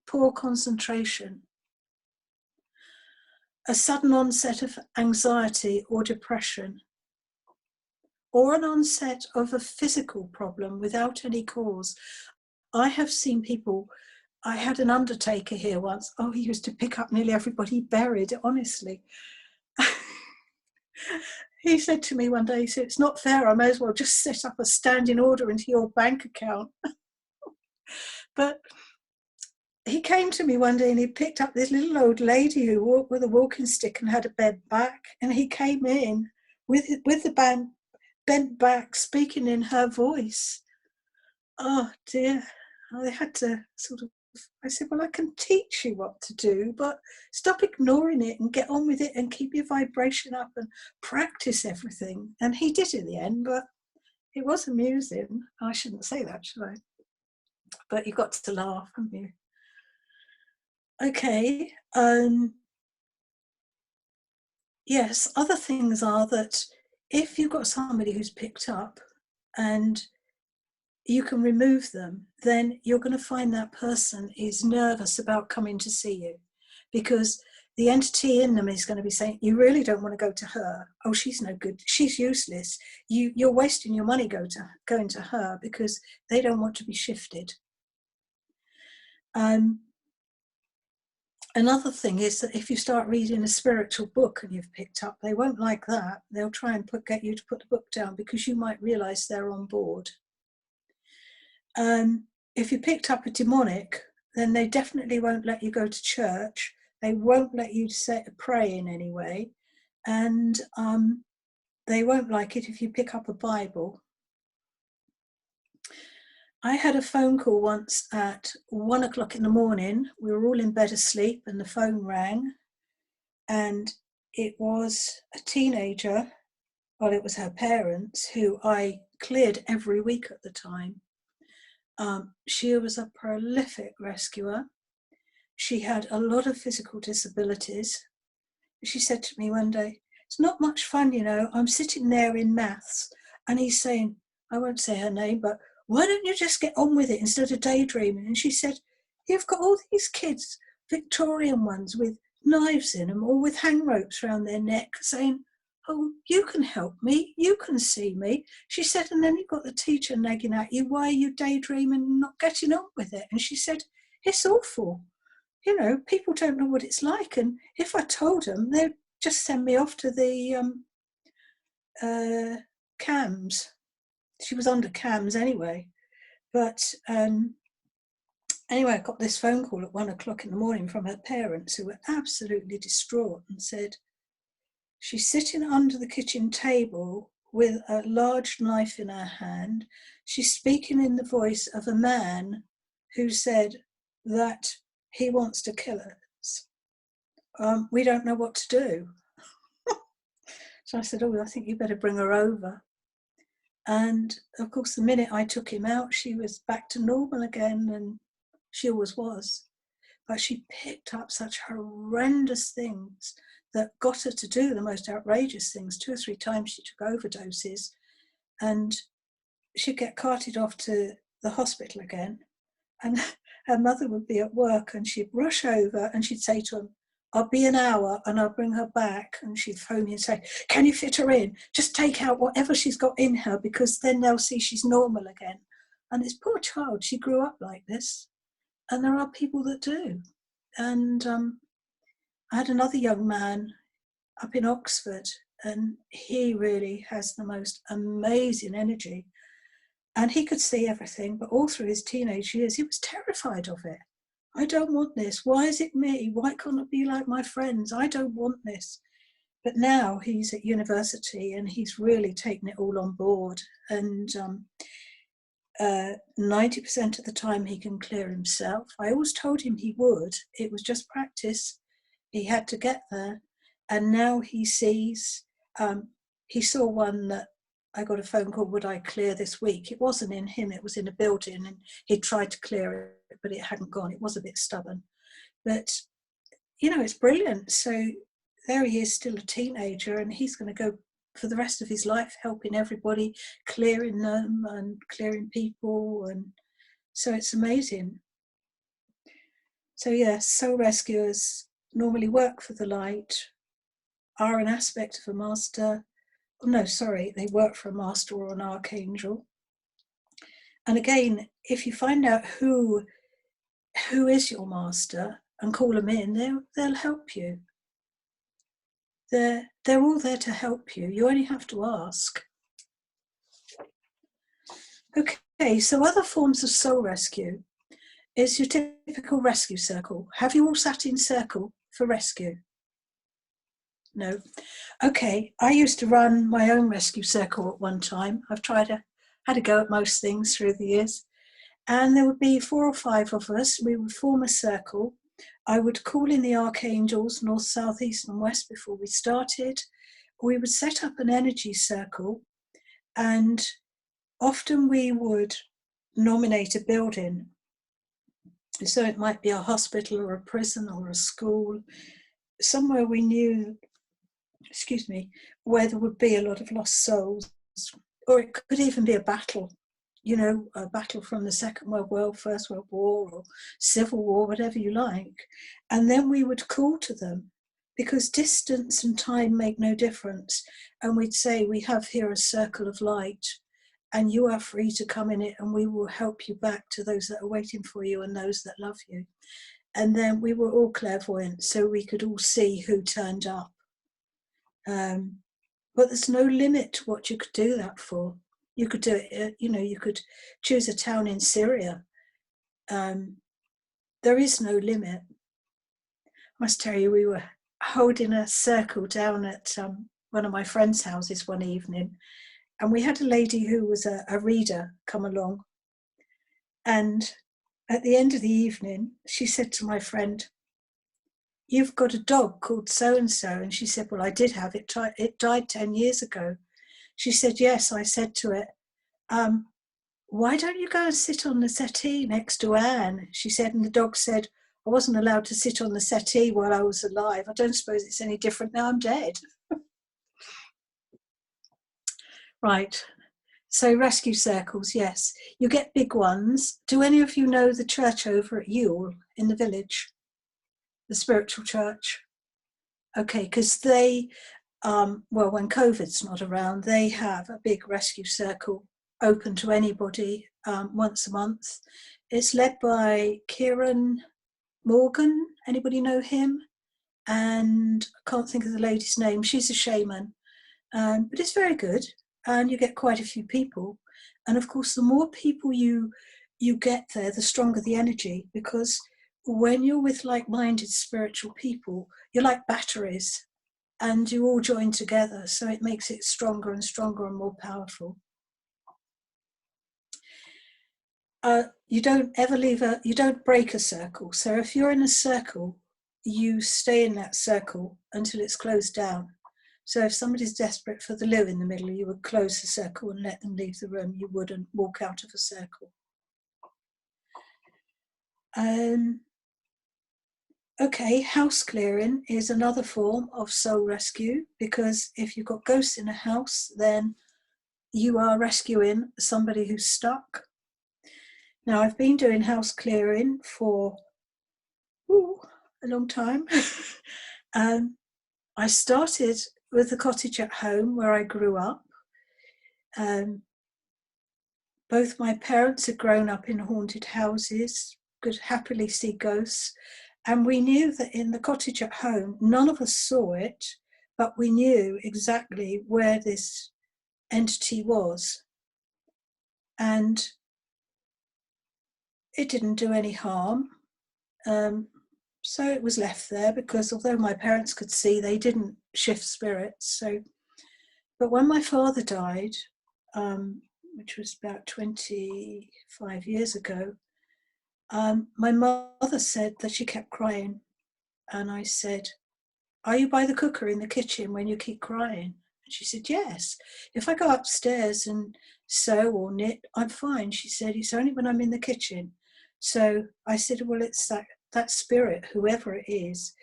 poor concentration, a sudden onset of anxiety or depression, or an onset of a physical problem without any cause. I have seen people, I had an undertaker here once, he used to pick up nearly everybody buried, honestly. He said to me one day, he said, it's not fair, I may as well just set up a standing order into your bank account. But he came to me one day and he picked up this little old lady who walked with a walking stick and had a bent back, and he came in with the bent back, speaking in her voice. Oh dear, I had to I said, well, I can teach you what to do, but stop ignoring it and get on with it and keep your vibration up and practice everything. And he did in the end, but it was amusing. I shouldn't say that, should I? But you got to laugh, haven't you? Okay. Yes, other things are that if you've got somebody who's picked up and you can remove them, then you're going to find that person is nervous about coming to see you, because the entity in them is going to be saying, you really don't want to go to her. Oh, she's no good. She's useless. You're wasting your money going to her, because they don't want to be shifted. Another thing is that if you start reading a spiritual book and you've picked up, they won't like that. They'll try and get you to put the book down, because you might realize they're on board. If you picked up a demonic, then they definitely won't let you go to church. They won't let you pray in any way. And they won't like it if you pick up a Bible. I had a phone call once at 1 o'clock in the morning. We were all in bed asleep and the phone rang. And it was a teenager, well, it was her parents, who I cleared every week at the time. She was a prolific rescuer. She had a lot of physical disabilities. She said to me one day, it's not much fun, I'm sitting there in maths and he's saying, I won't say her name, but why don't you just get on with it instead of daydreaming? And she said, you've got all these kids, Victorian ones with knives in them or with hang ropes around their neck, saying, oh, you can help me, you can see me. She said, and then you've got the teacher nagging at you, why are you daydreaming and not getting on with it? And she said, it's awful. you know, people don't know what it's like. And if I told them, they'd just send me off to the CAMS. She was under CAMS anyway. But anyway, I got this phone call at 1 o'clock in the morning from her parents, who were absolutely distraught, and said, she's sitting under the kitchen table with a large knife in her hand. She's speaking in the voice of a man who said that he wants to kill us. We don't know what to do. So I said, oh, I think you better bring her over. And of course, the minute I took him out, she was back to normal again, and she always was. But she picked up such horrendous things that got her to do the most outrageous things. 2 or 3 times she took overdoses, and she'd get carted off to the hospital again. And her mother would be at work, and she'd rush over and she'd say to him, I'll be an hour and I'll bring her back. And she'd phone me and say, can you fit her in? Just take out whatever she's got in her, because then they'll see she's normal again. And this poor child, she grew up like this. And there are people that do. And I had another young man up in Oxford, and he really has the most amazing energy. And he could see everything, but all through his teenage years, he was terrified of it. I don't want this. Why is it me? Why can't I be like my friends? I don't want this. But now he's at university and he's really taken it all on board. And 90% of the time he can clear himself. I always told him he would. It was just practice. He had to get there. And now he sees, he saw one that I got a phone call, would I clear this week? It wasn't in him, it was in a building, and he tried to clear it, but it hadn't gone. It was a bit stubborn. But, you know, it's brilliant. So there he is, still a teenager, and he's going to go for the rest of his life helping everybody, clearing them and clearing people. And so it's amazing. So yes, soul rescuers normally work for the light, are an aspect of a master. No, sorry, they work for a master or an archangel. And again, if you find out who is your master and call them in, they'll help you. They're all there to help you. You only have to ask. Okay, so other forms of soul rescue is your typical rescue circle. Have you all sat in circle for rescue? No. Okay, I used to run my own rescue circle at one time. I've had a go at most things through the years. And there would be 4 or 5 of us. We would form a circle. I would call in the archangels, north, south, east and west before we started. We would set up an energy circle, and often we would nominate a building. So it might be a hospital or a prison or a school, somewhere we knew, where there would be a lot of lost souls. Or it could even be a battle, you know, a battle from the Second World War, First World War, or Civil War, whatever you like. And then we would call to them, because distance and time make no difference. And we'd say, we have here a circle of light, and you are free to come in it, and we will help you back to those that are waiting for you and those that love you. And then we were all clairvoyant, so we could all see who turned up. But there's no limit to what you could do that for. You could do it, you know, you could choose a town in Syria. There is no limit. I must tell you, we were holding a circle down at one of my friends' houses one evening, and we had a lady who was a reader come along. And at the end of the evening, she said to my friend, you've got a dog called so-and-so. And she said, well, I did have it. It died 10 years ago. She said, yes. I said to it, why don't you go and sit on the settee next to Anne? She said, and the dog said, I wasn't allowed to sit on the settee while I was alive. I don't suppose it's any different now I'm dead. Right. So rescue circles, yes. You get big ones. Do any of you know the church over at Ewell in the village? The spiritual church? Okay, because they, well, when COVID's not around, they have a big rescue circle open to anybody once a month. It's led by Kieran, Morgan, anybody know him? And I can't think of the lady's name. She's a shaman, but it's very good, and you get quite a few people. And of course, the more people you get there, the stronger the energy, because when you're with like-minded spiritual people, you're like batteries, and you all join together, so it makes it stronger and stronger and more powerful. You don't ever you don't break a circle. So if you're in a circle, you stay in that circle until it's closed down. So if somebody's desperate for the loo in the middle, you would close the circle and let them leave the room. You wouldn't walk out of a circle. Okay, house clearing is another form of soul rescue, because if you've got ghosts in a house, then you are rescuing somebody who's stuck. Now, I've been doing house clearing for a long time. I started with the cottage at home where I grew up. Both my parents had grown up in haunted houses, could happily see ghosts. And we knew that in the cottage at home, none of us saw it, but we knew exactly where this entity was. And it didn't do any harm. So it was left there, because although my parents could see, they didn't shift spirits. But when my father died, which was about 25 years ago, my mother said that she kept crying. And I said, "Are you by the cooker in the kitchen when you keep crying?" And she said, "Yes. If I go upstairs and sew or knit, I'm fine." She said, "It's only when I'm in the kitchen." So I said, "Well, it's that spirit, whoever it is,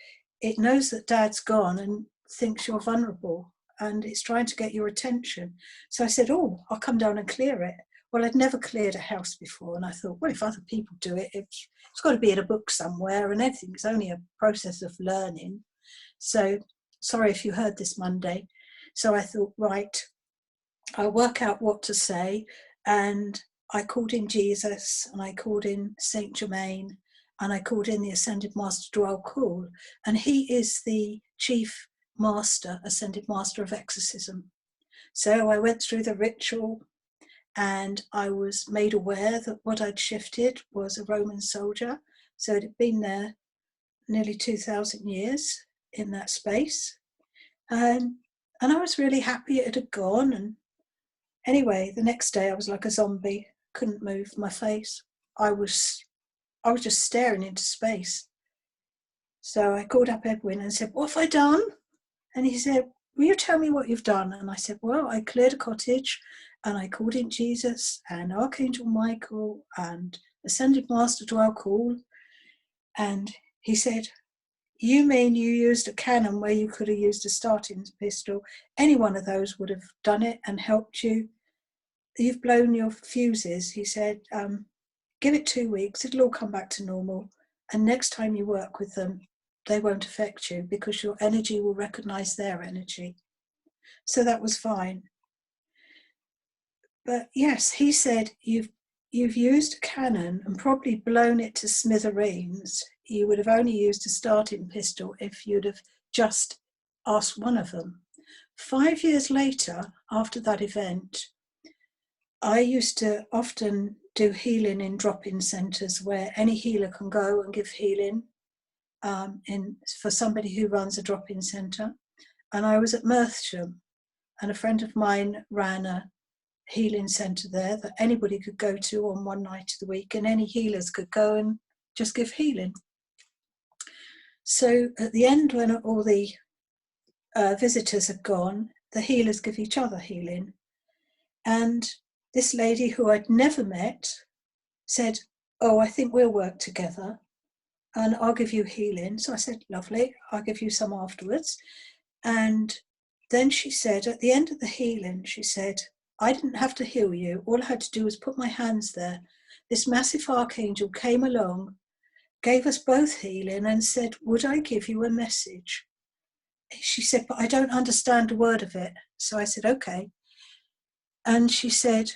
it knows that Dad's gone and thinks you're vulnerable, and it's trying to get your attention." So I said, "Oh, I'll come down and clear it." Well, I'd never cleared a house before, and I thought, well, if other people do it, it's got to be in a book somewhere, and everything's only a process of learning. So, sorry if you heard this Monday. So I thought, right, I'll work out what to say, and I called in Jesus, and I called in Saint Germain, and I called in the Ascended Master Dwell Call, and he is the chief master, Ascended Master of Exorcism. So I went through the ritual, and I was made aware that what I'd shifted was a Roman soldier. So it had been there nearly 2,000 years in that space. And I was really happy it had gone. And anyway, the next day I was like a zombie, couldn't move my face. I was just staring into space. So I called up Edwin and said, "What have I done?" And he said, "Will you tell me what you've done?" And I said, "Well, I cleared a cottage, and I called in Jesus and Archangel Michael and Ascended Master Dwell Call." And he said, "You mean you used a cannon where you could have used a starting pistol? Any one of those would have done it and helped you. You've blown your fuses." He said, "Give it 2 weeks, it'll all come back to normal. And next time you work with them, they won't affect you, because your energy will recognize their energy." So that was fine. But yes, he said, you've used a cannon and probably blown it to smithereens. You would have only used a starting pistol if you'd have just asked one of them. 5 years later, after that event, I used to often do healing in drop-in centres where any healer can go and give healing for somebody who runs a drop-in centre. And I was at Merthsham, and a friend of mine ran a healing centre there that anybody could go to on one night of the week, and any healers could go and just give healing. So at the end, when all the visitors had gone, the healers give each other healing. And this lady who I'd never met said, "Oh, I think we'll work together and I'll give you healing." So I said, "Lovely, I'll give you some afterwards." And then she said, at the end of the healing, she said, "I didn't have to heal you. All I had to do was put my hands there. This massive archangel came along, gave us both healing, and said, 'Would I give you a message?'" She said, "But I don't understand a word of it." So I said, "Okay." And she said,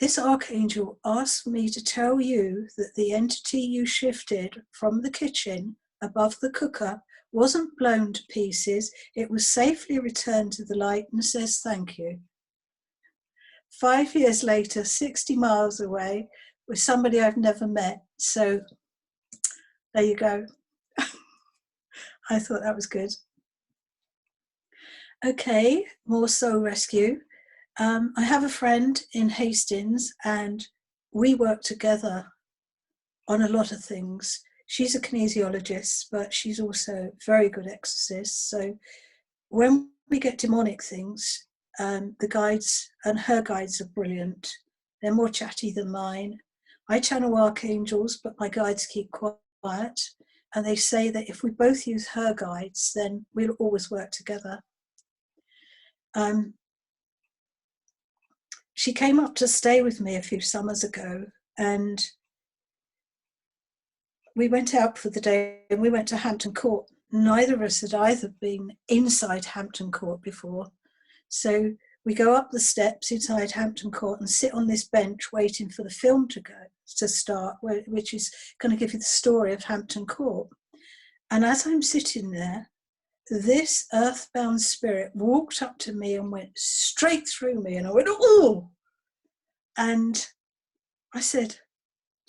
this archangel asked me to tell you that the entity you shifted from the kitchen above the cooker wasn't blown to pieces. It was safely returned to the light and says thank you. 5 years later, 60 miles away, with somebody I've never met. So there you go. I thought that was good. Okay, more soul rescue. I have a friend in Hastings and we work together on a lot of things. She's a kinesiologist, but she's also a very good exorcist. So when we get demonic things, the guides and her guides are brilliant. They're more chatty than mine. I channel archangels, but my guides keep quiet. And they say that if we both use her guides, then we'll always work together. She came up to stay with me a few summers ago, and we went out for the day and we went to Hampton Court. Neither of us had either been inside Hampton Court before. So we go up the steps inside Hampton Court and sit on this bench waiting for the film to start, which is going to give you the story of Hampton Court. And as I'm sitting there, this earthbound spirit walked up to me and went straight through me, and I went, oh! And I said,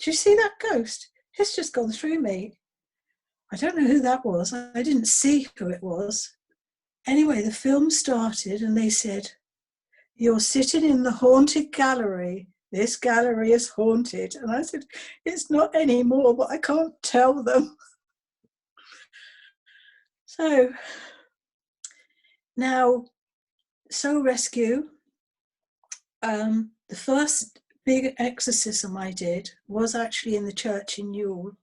do you see that ghost? It's just gone through me. I don't know who that was. I didn't see who it was. Anyway, the film started and they said, you're sitting in the haunted gallery. This gallery is haunted. And I said, it's not anymore, but I can't tell them. So now, Soul Rescue, the first big exorcism I did was actually in the church in Newell.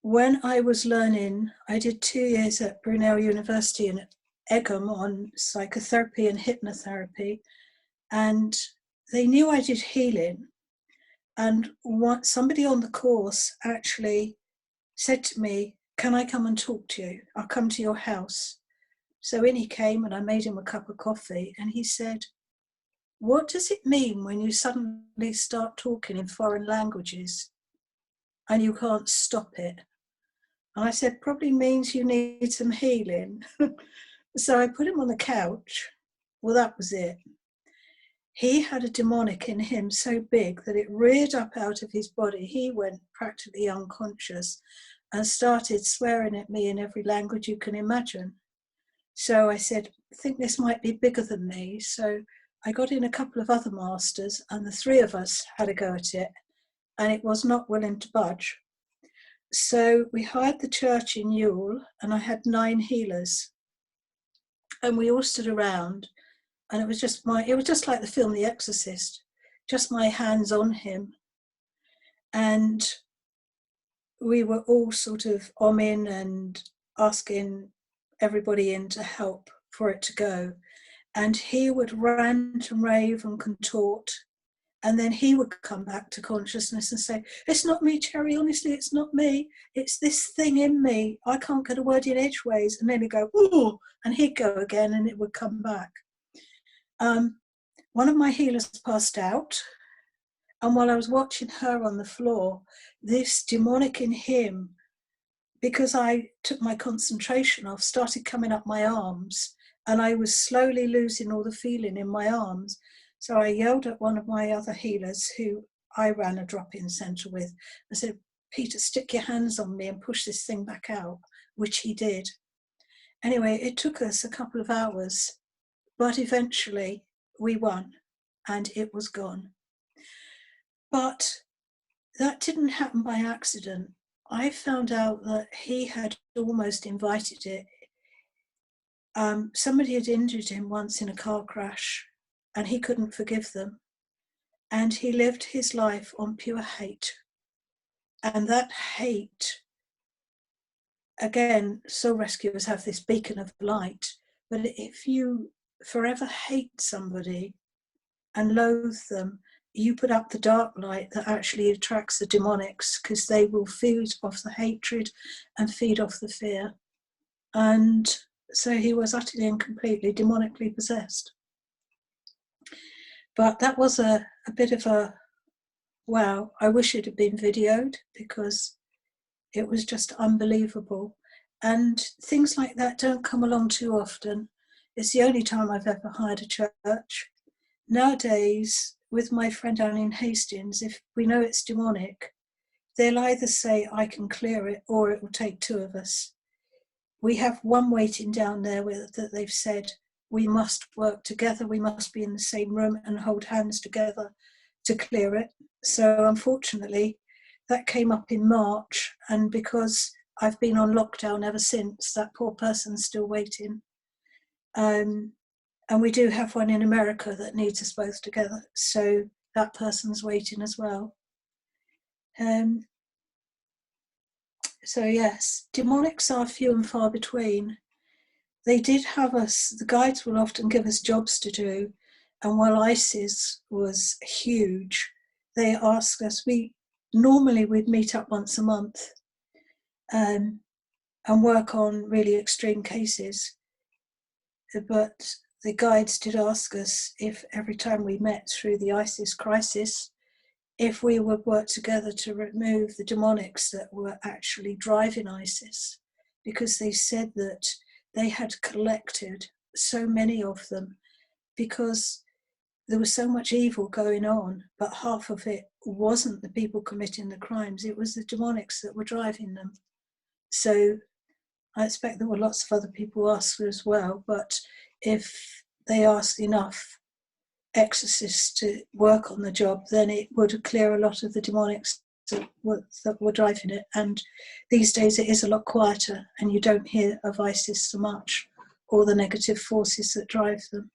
When I was learning, I did 2 years at Brunel University in Egham on psychotherapy and hypnotherapy, and they knew I did healing. And somebody on the course actually said to me, can I come and talk to you? I'll come to your house. So in he came and I made him a cup of coffee, and he said, what does it mean when you suddenly start talking in foreign languages and you can't stop it? And I said, probably means you need some healing. So I put him on the couch. Well, that was it. He had a demonic in him so big that it reared up out of his body. He went practically unconscious and started swearing at me in every language you can imagine. So I said, I think this might be bigger than me. So I got in a couple of other masters and the three of us had a go at it, and it was not willing to budge. So we hired the church in Newell and I had 9 healers, and we all stood around, and it was just like the film The Exorcist, just my hands on him. And we were all sort of omming and asking everybody in to help for it to go. And he would rant and rave and contort. And then he would come back to consciousness and say, it's not me, Cherry, honestly, it's not me. It's this thing in me. I can't get a word in edgeways. And then he'd go, ooh, and he'd go again and it would come back. One of my healers passed out. And while I was watching her on the floor, this demonic in him, because I took my concentration off, started coming up my arms. And I was slowly losing all the feeling in my arms. So I yelled at one of my other healers who I ran a drop-in centre with. I said, Peter, stick your hands on me and push this thing back out, which he did. Anyway, it took us a couple of hours, but eventually we won and it was gone. But that didn't happen by accident. I found out that he had almost invited it. Somebody had injured him once in a car crash and he couldn't forgive them. And he lived his life on pure hate. And that hate, again, soul rescuers have this beacon of light, but if you forever hate somebody and loathe them, you put up the dark light that actually attracts the demonics, because they will feed off the hatred and feed off the fear. And so he was utterly and completely demonically possessed. But that was a bit of a, wow, I wish it had been videoed because it was just unbelievable. And things like that don't come along too often. It's the only time I've ever hired a church. Nowadays, with my friend down in Hastings, if we know it's demonic, they'll either say, I can clear it, or it will take two of us. We have one waiting down there that they've said, we must work together, we must be in the same room and hold hands together to clear it. So unfortunately, that came up in March, and because I've been on lockdown ever since, that poor person's still waiting. And we do have one in America that needs us both together, so that person's waiting as well. So yes, demonics are few and far between. They did have us, the guides will often give us jobs to do, and while ISIS was huge, they asked us, normally we'd meet up once a month and work on really extreme cases. But the guides did ask us if every time we met through the ISIS crisis, if we would work together to remove the demonics that were actually driving ISIS, because they said that they had collected so many of them because there was so much evil going on, but half of it wasn't the people committing the crimes, it was the demonics that were driving them. So I expect there were lots of other people asked as well, but if they asked enough exorcists to work on the job, then it would clear a lot of the demonics that were driving it. And these days it is a lot quieter, and you don't hear of ISIS so much, or the negative forces that drive them.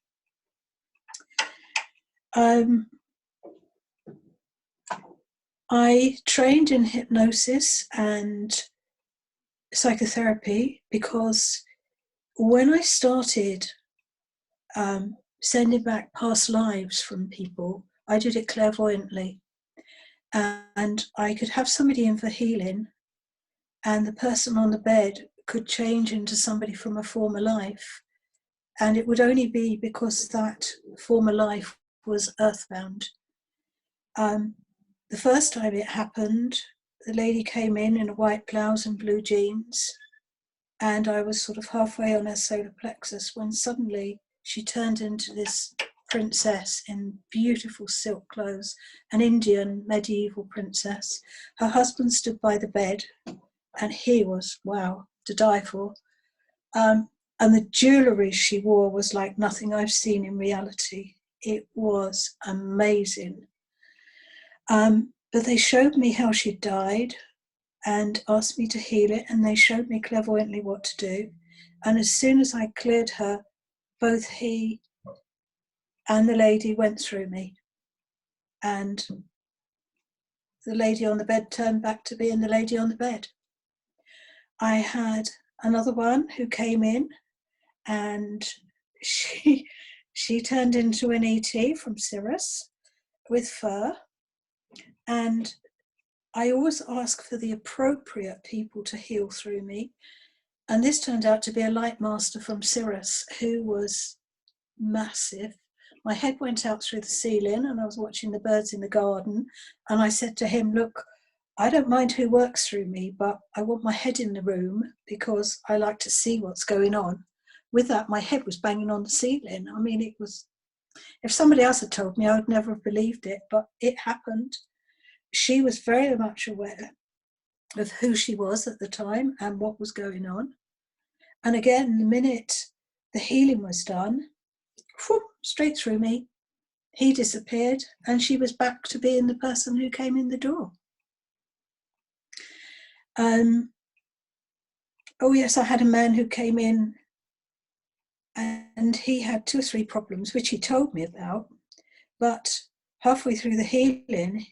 I trained in hypnosis and psychotherapy because when I started sending back past lives from people, I did it clairvoyantly. And I could have somebody in for healing, and the person on the bed could change into somebody from a former life. And it would only be because that former life was earthbound. The first time it happened, the lady came in a white blouse and blue jeans, and I was sort of halfway on her solar plexus when suddenly she turned into this princess in beautiful silk clothes, an Indian medieval princess. Her husband stood by the bed, and he was, wow, to die for. And the jewellery she wore was like nothing I've seen in reality. It was amazing. But they showed me how she died and asked me to heal it, and they showed me clairvoyantly what to do. And as soon as I cleared her, both he and the lady went through me. And the lady on the bed turned back to being the lady on the bed. I had another one who came in, and she turned into an ET from Sirius with fur. And I always ask for the appropriate people to heal through me. And this turned out to be a light master from Sirius who was massive. My head went out through the ceiling, and I was watching the birds in the garden. And I said to him, look, I don't mind who works through me, but I want my head in the room because I like to see what's going on. With that, my head was banging on the ceiling. I mean, it was, if somebody else had told me, I would never have believed it, but it happened. She was very much aware of who she was at the time and what was going on. And again, the minute the healing was done, whoop, straight through me, he disappeared, and she was back to being the person who came in the door. Oh yes, I had a man who came in, and he had 2 or 3 problems, which he told me about, but halfway through the healing,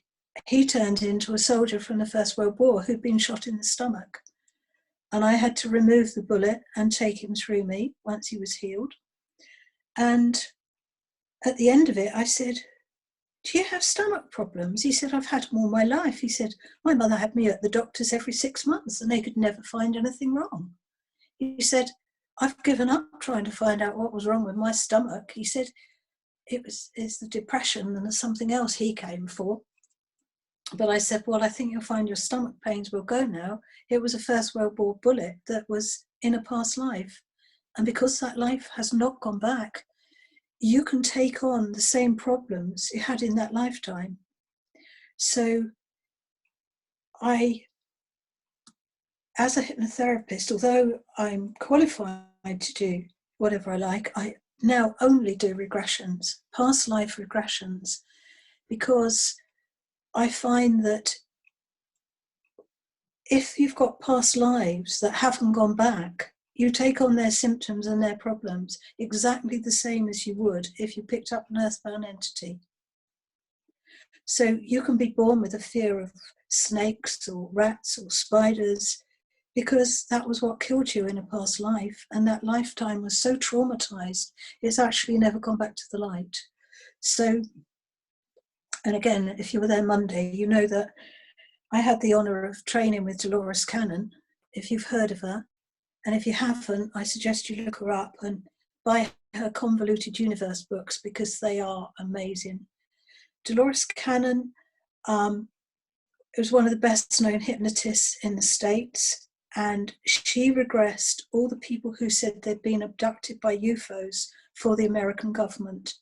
he turned into a soldier from the First World War who'd been shot in the stomach. And I had to remove the bullet and take him through me once he was healed. And at the end of it, I said, do you have stomach problems? He said, I've had them all my life. He said, my mother had me at the doctors every 6 months and they could never find anything wrong. He said, I've given up trying to find out what was wrong with my stomach. He said, it's the depression and there's something else he came for. But I said, well, I think you'll find your stomach pains will go now. It was a First World War bullet that was in a past life. And because that life has not gone back, you can take on the same problems you had in that lifetime. So as a hypnotherapist, although I'm qualified to do whatever I like, I now only do regressions, past life regressions, because I find that if you've got past lives that haven't gone back, you take on their symptoms and their problems exactly the same as you would if you picked up an earthbound entity. So you can be born with a fear of snakes or rats or spiders because that was what killed you in a past life, and that lifetime was so traumatized, it's actually never gone back to the light. So, and again, if you were there Monday, you know that I had the honour of training with Dolores Cannon, if you've heard of her. And if you haven't, I suggest you look her up and buy her Convoluted Universe books because they are amazing. Dolores Cannon was one of the best known hypnotists in the States, and she regressed all the people who said they'd been abducted by UFOs for the American government.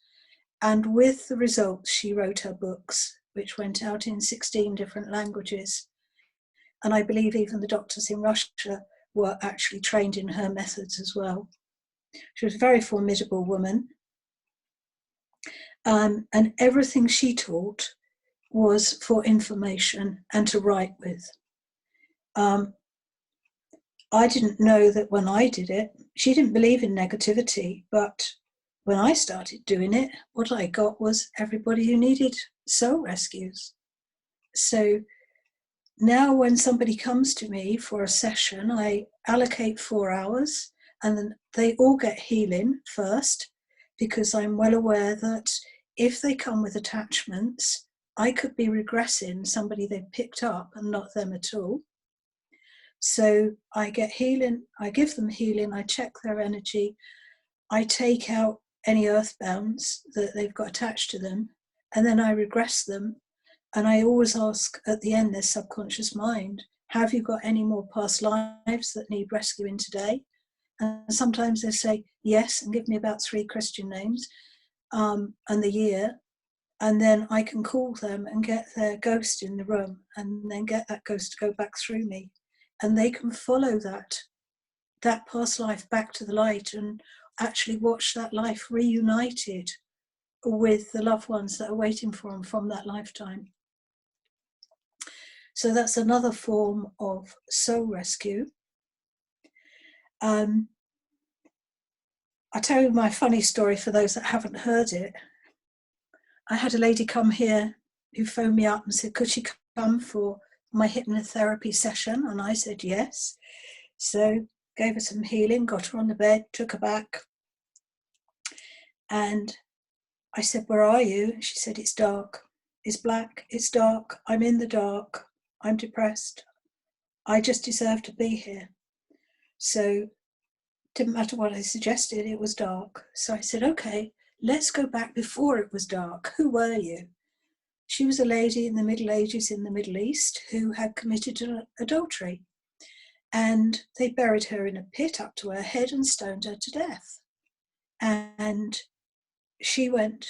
And with the results, she wrote her books, which went out in 16 different languages. And I believe even the doctors in Russia were actually trained in her methods as well. She was a very formidable woman. And everything she taught was for information and to write with. I didn't know that when I did it, she didn't believe in negativity, but when I started doing it, what I got was everybody who needed soul rescues. So now when somebody comes to me for a session, I allocate 4 hours and then they all get healing first, because I'm well aware that if they come with attachments, I could be regressing somebody they've picked up and not them at all. So I get healing, I give them healing, I check their energy, I take out any earthbounds that they've got attached to them, and then I regress them. And I always ask at the end, their subconscious mind, have you got any more past lives that need rescuing today? And sometimes they say yes and give me about 3 Christian names and the year. And then I can call them and get their ghost in the room and then get that ghost to go back through me. And they can follow that past life back to the light and actually watch that life reunited with the loved ones that are waiting for them from that lifetime. So that's another form of soul rescue. I'll tell you my funny story for those that haven't heard it. I had a lady come here who phoned me up and said, could she come for my hypnotherapy session? And I said yes. So gave her some healing, got her on the bed, took her back. And I said, where are you? She said, it's dark, it's black, it's dark, I'm in the dark, I'm depressed, I just deserve to be here. So didn't matter what I suggested, it was dark. So I said, okay, let's go back before it was dark. Who were you? She was a lady in the Middle Ages in the Middle East who had committed adultery. And they buried her in a pit up to her head and stoned her to death. And she went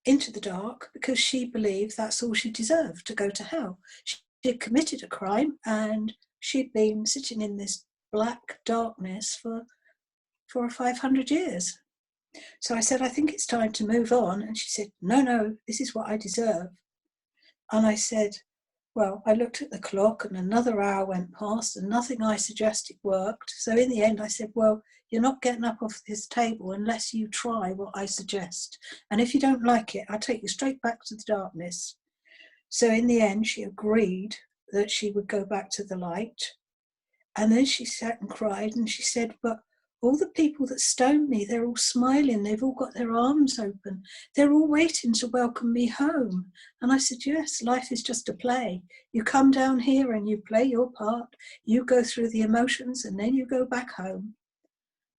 into the dark because she believed that's all she deserved, to go to hell. She had committed a crime and she'd been sitting in this black darkness for 500 years. So I said, I think it's time to move on. And she said, no, this is what I deserve. And I said, well, I looked at the clock and another hour went past and nothing I suggested worked. So in the end, I said, well, you're not getting up off this table unless you try what I suggest. And if you don't like it, I'll take you straight back to the darkness. So in the end, she agreed that she would go back to the light. And then she sat and cried and she said, but all the people that stoned me, they're all smiling. They've all got their arms open. They're all waiting to welcome me home. And I said, yes, life is just a play. You come down here and you play your part. You go through the emotions and then you go back home.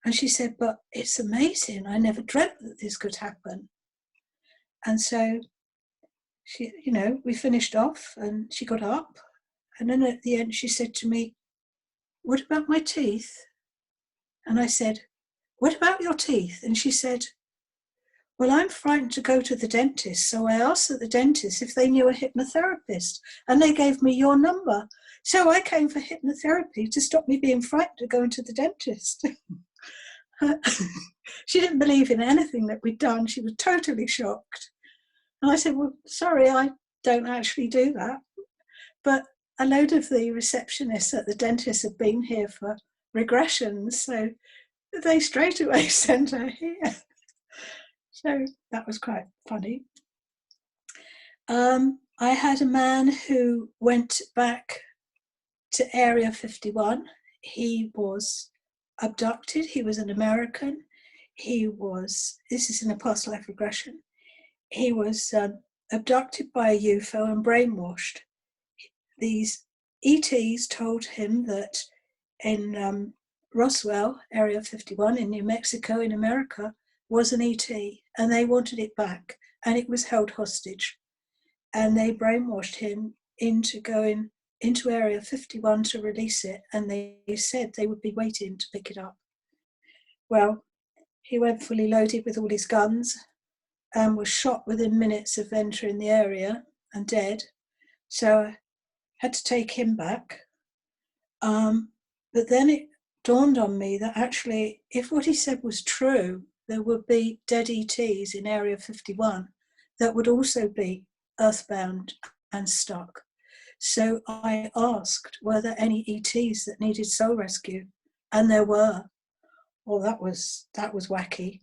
And she said, but it's amazing. I never dreamt that this could happen. And so she, we finished off and she got up. And then at the end, she said to me, "What about my teeth?" And I said, "What about your teeth?" And she said, "Well, I'm frightened to go to the dentist. So I asked the dentist if they knew a hypnotherapist, and they gave me your number. So I came for hypnotherapy to stop me being frightened to go into the dentist." She didn't believe in anything that we'd done. She was totally shocked. And I said, "Well, sorry, I don't actually do that." But a load of the receptionists at the dentist have been here for regressions, so they straight away sent her here. So that was quite funny. I had a man who went back to Area 51. He was abducted. He was an American. This is in a past life regression. He was abducted by a UFO and brainwashed. These ETs told him that in Roswell, Area 51 in New Mexico in America, was an ET, and they wanted it back, and it was held hostage. And they brainwashed him into going into Area 51 to release it, and they said they would be waiting to pick it up. Well, he went fully loaded with all his guns and was shot within minutes of entering the area and dead. So I had to take him back. But then it dawned on me that actually, if what he said was true, there would be dead ETs in Area 51 that would also be earthbound and stuck. So I asked, were there any ETs that needed soul rescue? And there were. Well, that was wacky.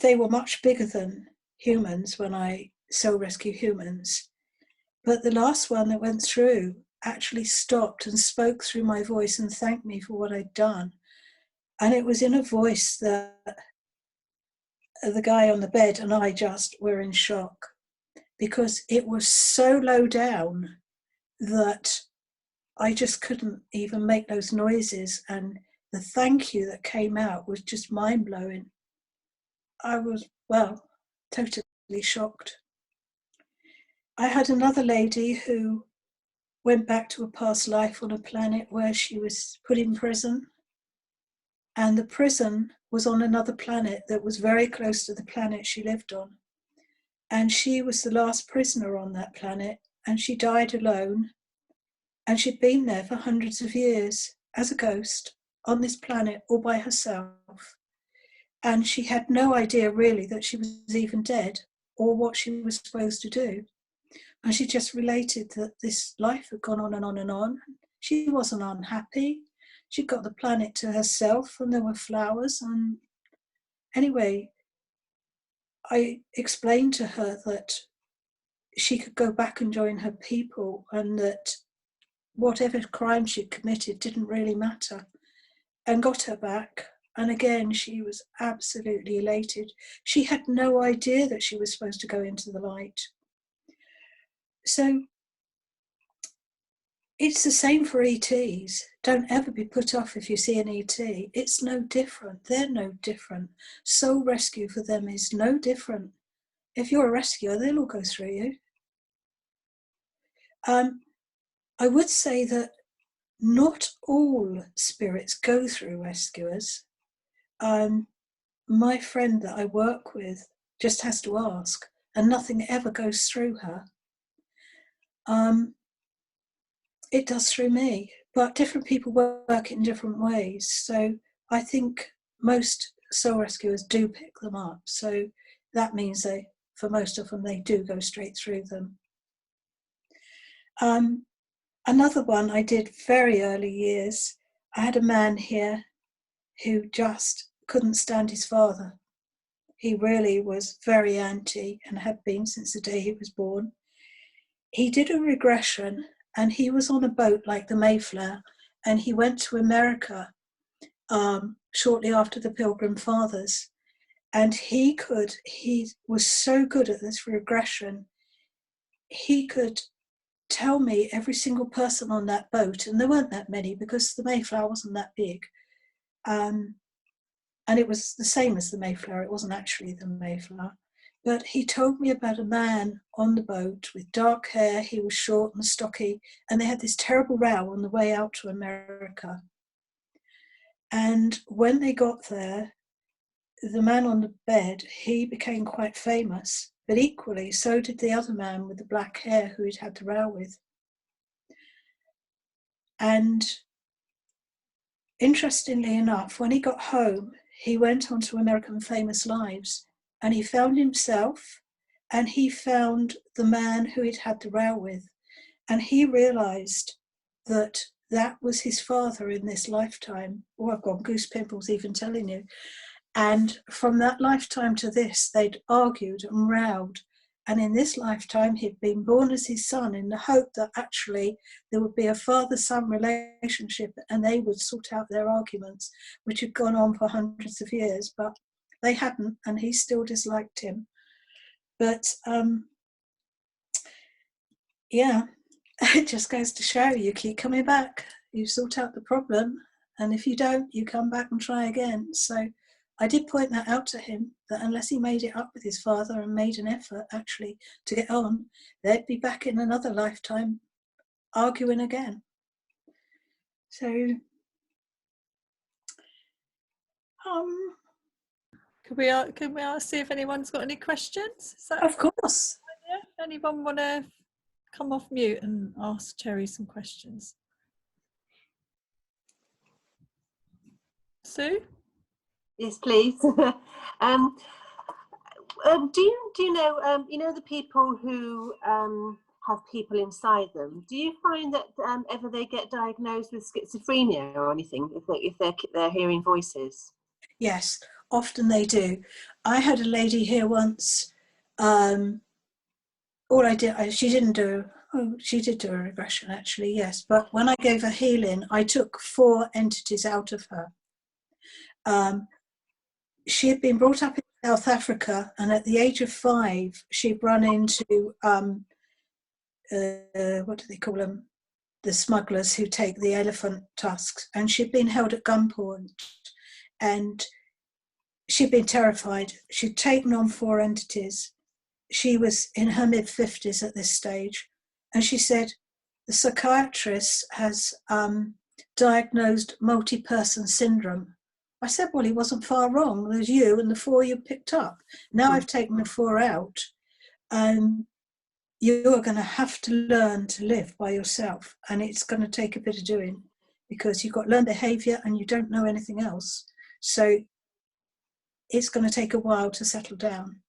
They were much bigger than humans when I soul rescue humans. But the last one that went through actually stopped and spoke through my voice and thanked me for what I'd done. And it was in a voice that the guy on the bed and I just were in shock, because it was so low down that I just couldn't even make those noises. And the thank you that came out was just mind-blowing. I was, totally shocked. I had another lady who went back to a past life on a planet where she was put in prison. And the prison was on another planet that was very close to the planet she lived on. And she was the last prisoner on that planet, and she died alone. And she'd been there for hundreds of years as a ghost on this planet all by herself. And she had no idea really that she was even dead or what she was supposed to do. And she just related that this life had gone on and on and on. She wasn't unhappy. She got the planet to herself and there were flowers. And anyway, I explained to her that she could go back and join her people and that whatever crime she'd committed didn't really matter, and got her back. And again, she was absolutely elated. She had no idea that she was supposed to go into the light. So it's the same for ETs. Don't ever be put off if you see an ET. It's no different. They're no different. Soul rescue for them is no different. If you're a rescuer, they'll all go through you. I would say that not all spirits go through rescuers. My friend that I work with just has to ask, and nothing ever goes through her. It does through me, but different people work in different ways. So I think most soul rescuers do pick them up. So that means for most of them, they do go straight through them. Another one I did very early years, I had a man here who just couldn't stand his father. He really was very anti and had been since the day he was born. He did a regression and he was on a boat like the Mayflower, and he went to America shortly after the Pilgrim Fathers. And he was so good at this regression, he could tell me every single person on that boat, and there weren't that many because the Mayflower wasn't that big. and it was the same as the Mayflower. It wasn't actually the Mayflower. But he told me about a man on the boat with dark hair. He was short and stocky, and they had this terrible row on the way out to America. And when they got there, the man on the bed, he became quite famous, but equally so did the other man with the black hair who he'd had the row with. And interestingly enough, when he got home, he went on to American Famous Lives, and he found himself, and he found the man who he'd had the row with, and he realized that that was his father in this lifetime. Oh, I've got goose pimples even telling you. And from that lifetime to this, they'd argued and rowed. And in this lifetime, he'd been born as his son in the hope that actually there would be a father-son relationship and they would sort out their arguments, which had gone on for hundreds of years, but they hadn't, and he still disliked him. But yeah, it just goes to show you keep coming back. You sort out the problem, and if you don't, you come back and try again. So I did point that out to him, that unless he made it up with his father and made an effort actually to get on, they'd be back in another lifetime arguing again. So can we ask, see if anyone's got any questions? Of course. Yeah? Anyone want to come off mute and ask Cherry some questions? Sue? Yes, please. Do you know, you know, the people who have people inside them? Do you find that ever they get diagnosed with schizophrenia or anything if they're hearing voices? Yes, often they do. I had a lady here once. She did do a regression actually, yes. But when I gave her healing, I took 4 entities out of her. She had been brought up in South Africa, and at the age of 5, she'd run into, what do they call them? The smugglers who take the elephant tusks. And she'd been held at gunpoint, and she'd been terrified. She'd taken on 4 entities. She was in her mid-50s at this stage. And she said, the psychiatrist has diagnosed multi-person syndrome. I said, well, he wasn't far wrong. There's you and the 4 you picked up. Now I've taken the 4 out. You're going to have to learn to live by yourself. And it's going to take a bit of doing, because you've got learned behavior and you don't know anything else. So it's going to take a while to settle down.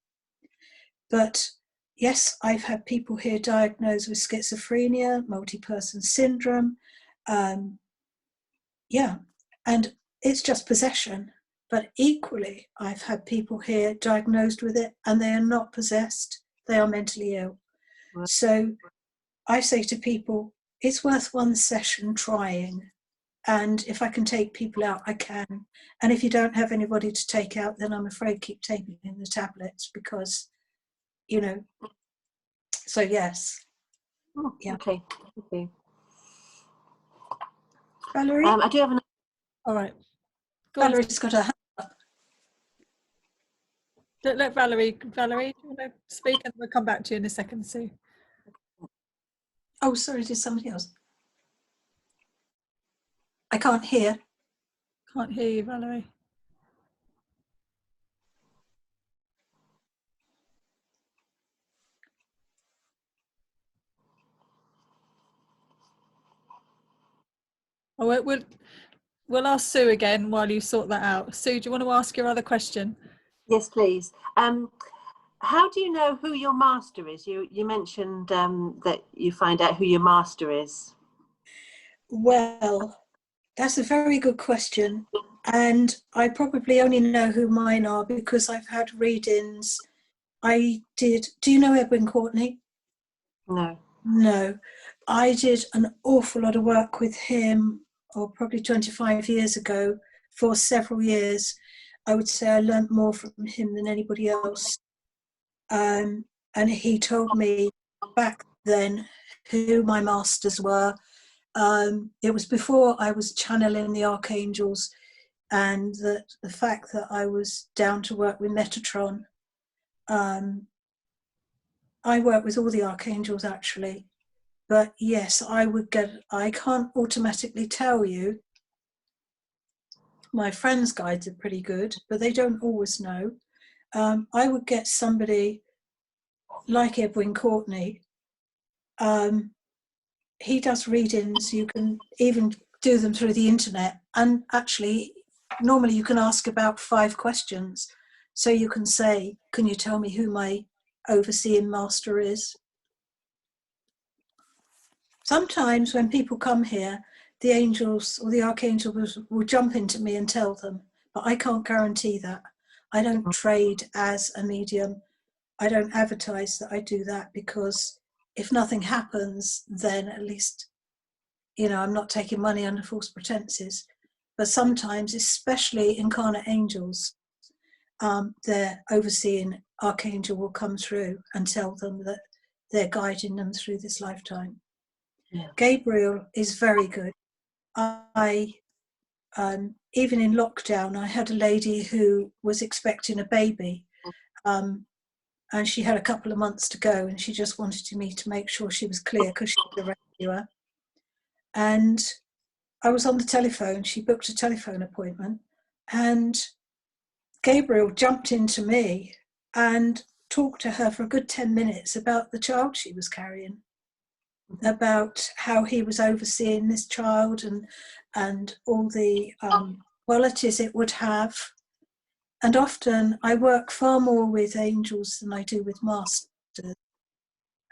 But yes, I've had people here diagnosed with schizophrenia, multi-person syndrome. Yeah, and it's just possession. But equally, I've had people here diagnosed with it and they are not possessed. They are mentally ill. Right. So I say to people, it's worth one session trying. And if I can take people out, I can. And if you don't have anybody to take out, then I'm afraid keep taking the tablets, because, you know, so yes. Oh, yeah. Okay, thank you. Valerie? I do have an... All right. Valerie's got her hand up. Let Valerie, do you want to speak, and we'll come back to you in a second, Sue. Oh, sorry, did somebody else? I can't hear. Can't hear you, Valerie. Oh, we'll ask Sue again while you sort that out. Sue, do you want to ask your other question? Yes, please. How do you know who your master is? You mentioned that you find out who your master is. Well, that's a very good question. And I probably only know who mine are because I've had readings. Do you know Edwin Courtney? No. No. I did an awful lot of work with him, or probably 25 years ago, for several years. I would say I learnt more from him than anybody else. And he told me back then who my masters were. It was before I was channeling the archangels. and that the fact that I was down to work with Metatron. I work with all the archangels actually, but yes, I can't automatically tell you. My friends' guides are pretty good, but they don't always know. I would get somebody like Edwin Courtney. He does readings. You can even do them through the internet. And actually, normally you can ask about 5 questions. So you can say, can you tell me who my overseeing master is? Sometimes when people come here, the angels or the archangels will jump into me and tell them, but I can't guarantee that. I don't trade as a medium. I don't advertise that I do that, because if nothing happens, then at least, you know, I'm not taking money under false pretenses. But sometimes, especially incarnate angels, their overseeing archangel will come through and tell them that they're guiding them through this lifetime. Yeah. Gabriel is very good. I even in lockdown, I had a lady who was expecting a baby, and she had a couple of months to go, and she just wanted me to make sure she was clear because she was a rescuer. And I was on the telephone. She booked a telephone appointment, and Gabriel jumped into me and talked to her for a good 10 minutes about the child she was carrying, about how he was overseeing this child and all the qualities it would have. And often I work far more with angels than I do with masters.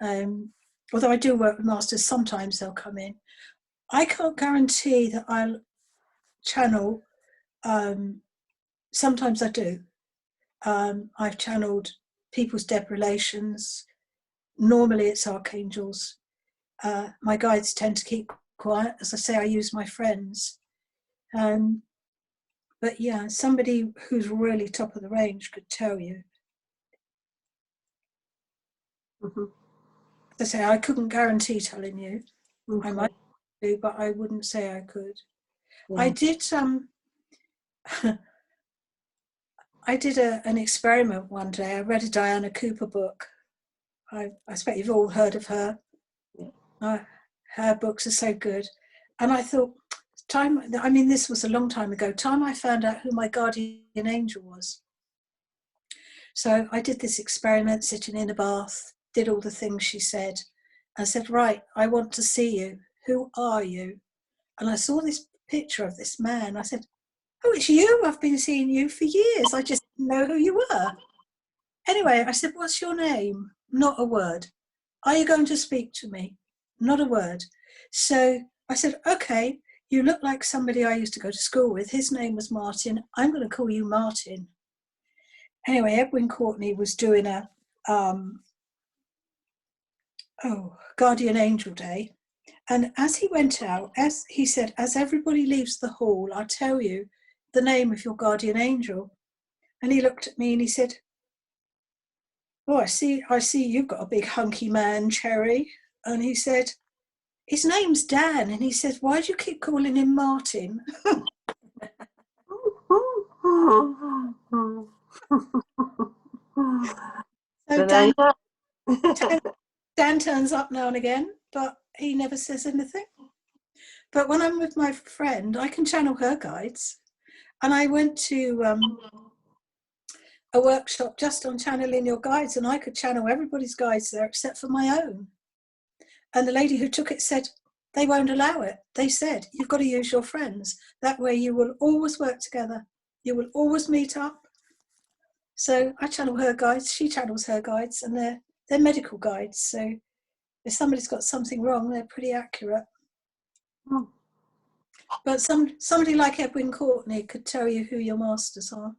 Although I do work with masters, sometimes they'll come in. I can't guarantee that I'll channel. Sometimes I do. I've channeled people's dead relations. Normally it's archangels. My guides tend to keep quiet. As I say, I use my friends. But yeah, somebody who's really top of the range could tell you. Mm-hmm. As I say, I couldn't guarantee telling you. Okay. I might do, but I wouldn't say I could. Yeah. I did an experiment one day. I read a Diana Cooper book. I expect you've all heard of her. Yeah. Her books are so good. And I thought, this was a long time ago, I found out who my guardian angel was. So I did this experiment, sitting in a bath, did all the things she said. I said, right, I want to see you. Who are you? And I saw this picture of this man. I said, oh, it's you. I've been seeing you for years. I just didn't know who you were. Anyway, I said, what's your name? Not a word. Are you going to speak to me? Not a word. So I said, okay, you look like somebody I used to go to school with. His name was Martin. I'm going to call you Martin. Anyway, Edwin Courtney was doing a Guardian Angel Day. And as he went out, as he said, as everybody leaves the hall, I'll tell you the name of your guardian angel. And he looked at me and he said, oh, I see you've got a big hunky man, Cherry. And he said, his name's Dan. And he said, why do you keep calling him Martin? So Dan turns up now and again, but he never says anything. But when I'm with my friend, I can channel her guides. And I went to a workshop just on channeling your guides, and I could channel everybody's guides there except for my own. And the lady who took it said, they won't allow it. They said, you've got to use your friends. That way you will always work together. You will always meet up. So I channel her guides, she channels her guides, and they're medical guides. So if somebody's got something wrong, they're pretty accurate. Hmm. But somebody like Edwin Courtney could tell you who your masters are.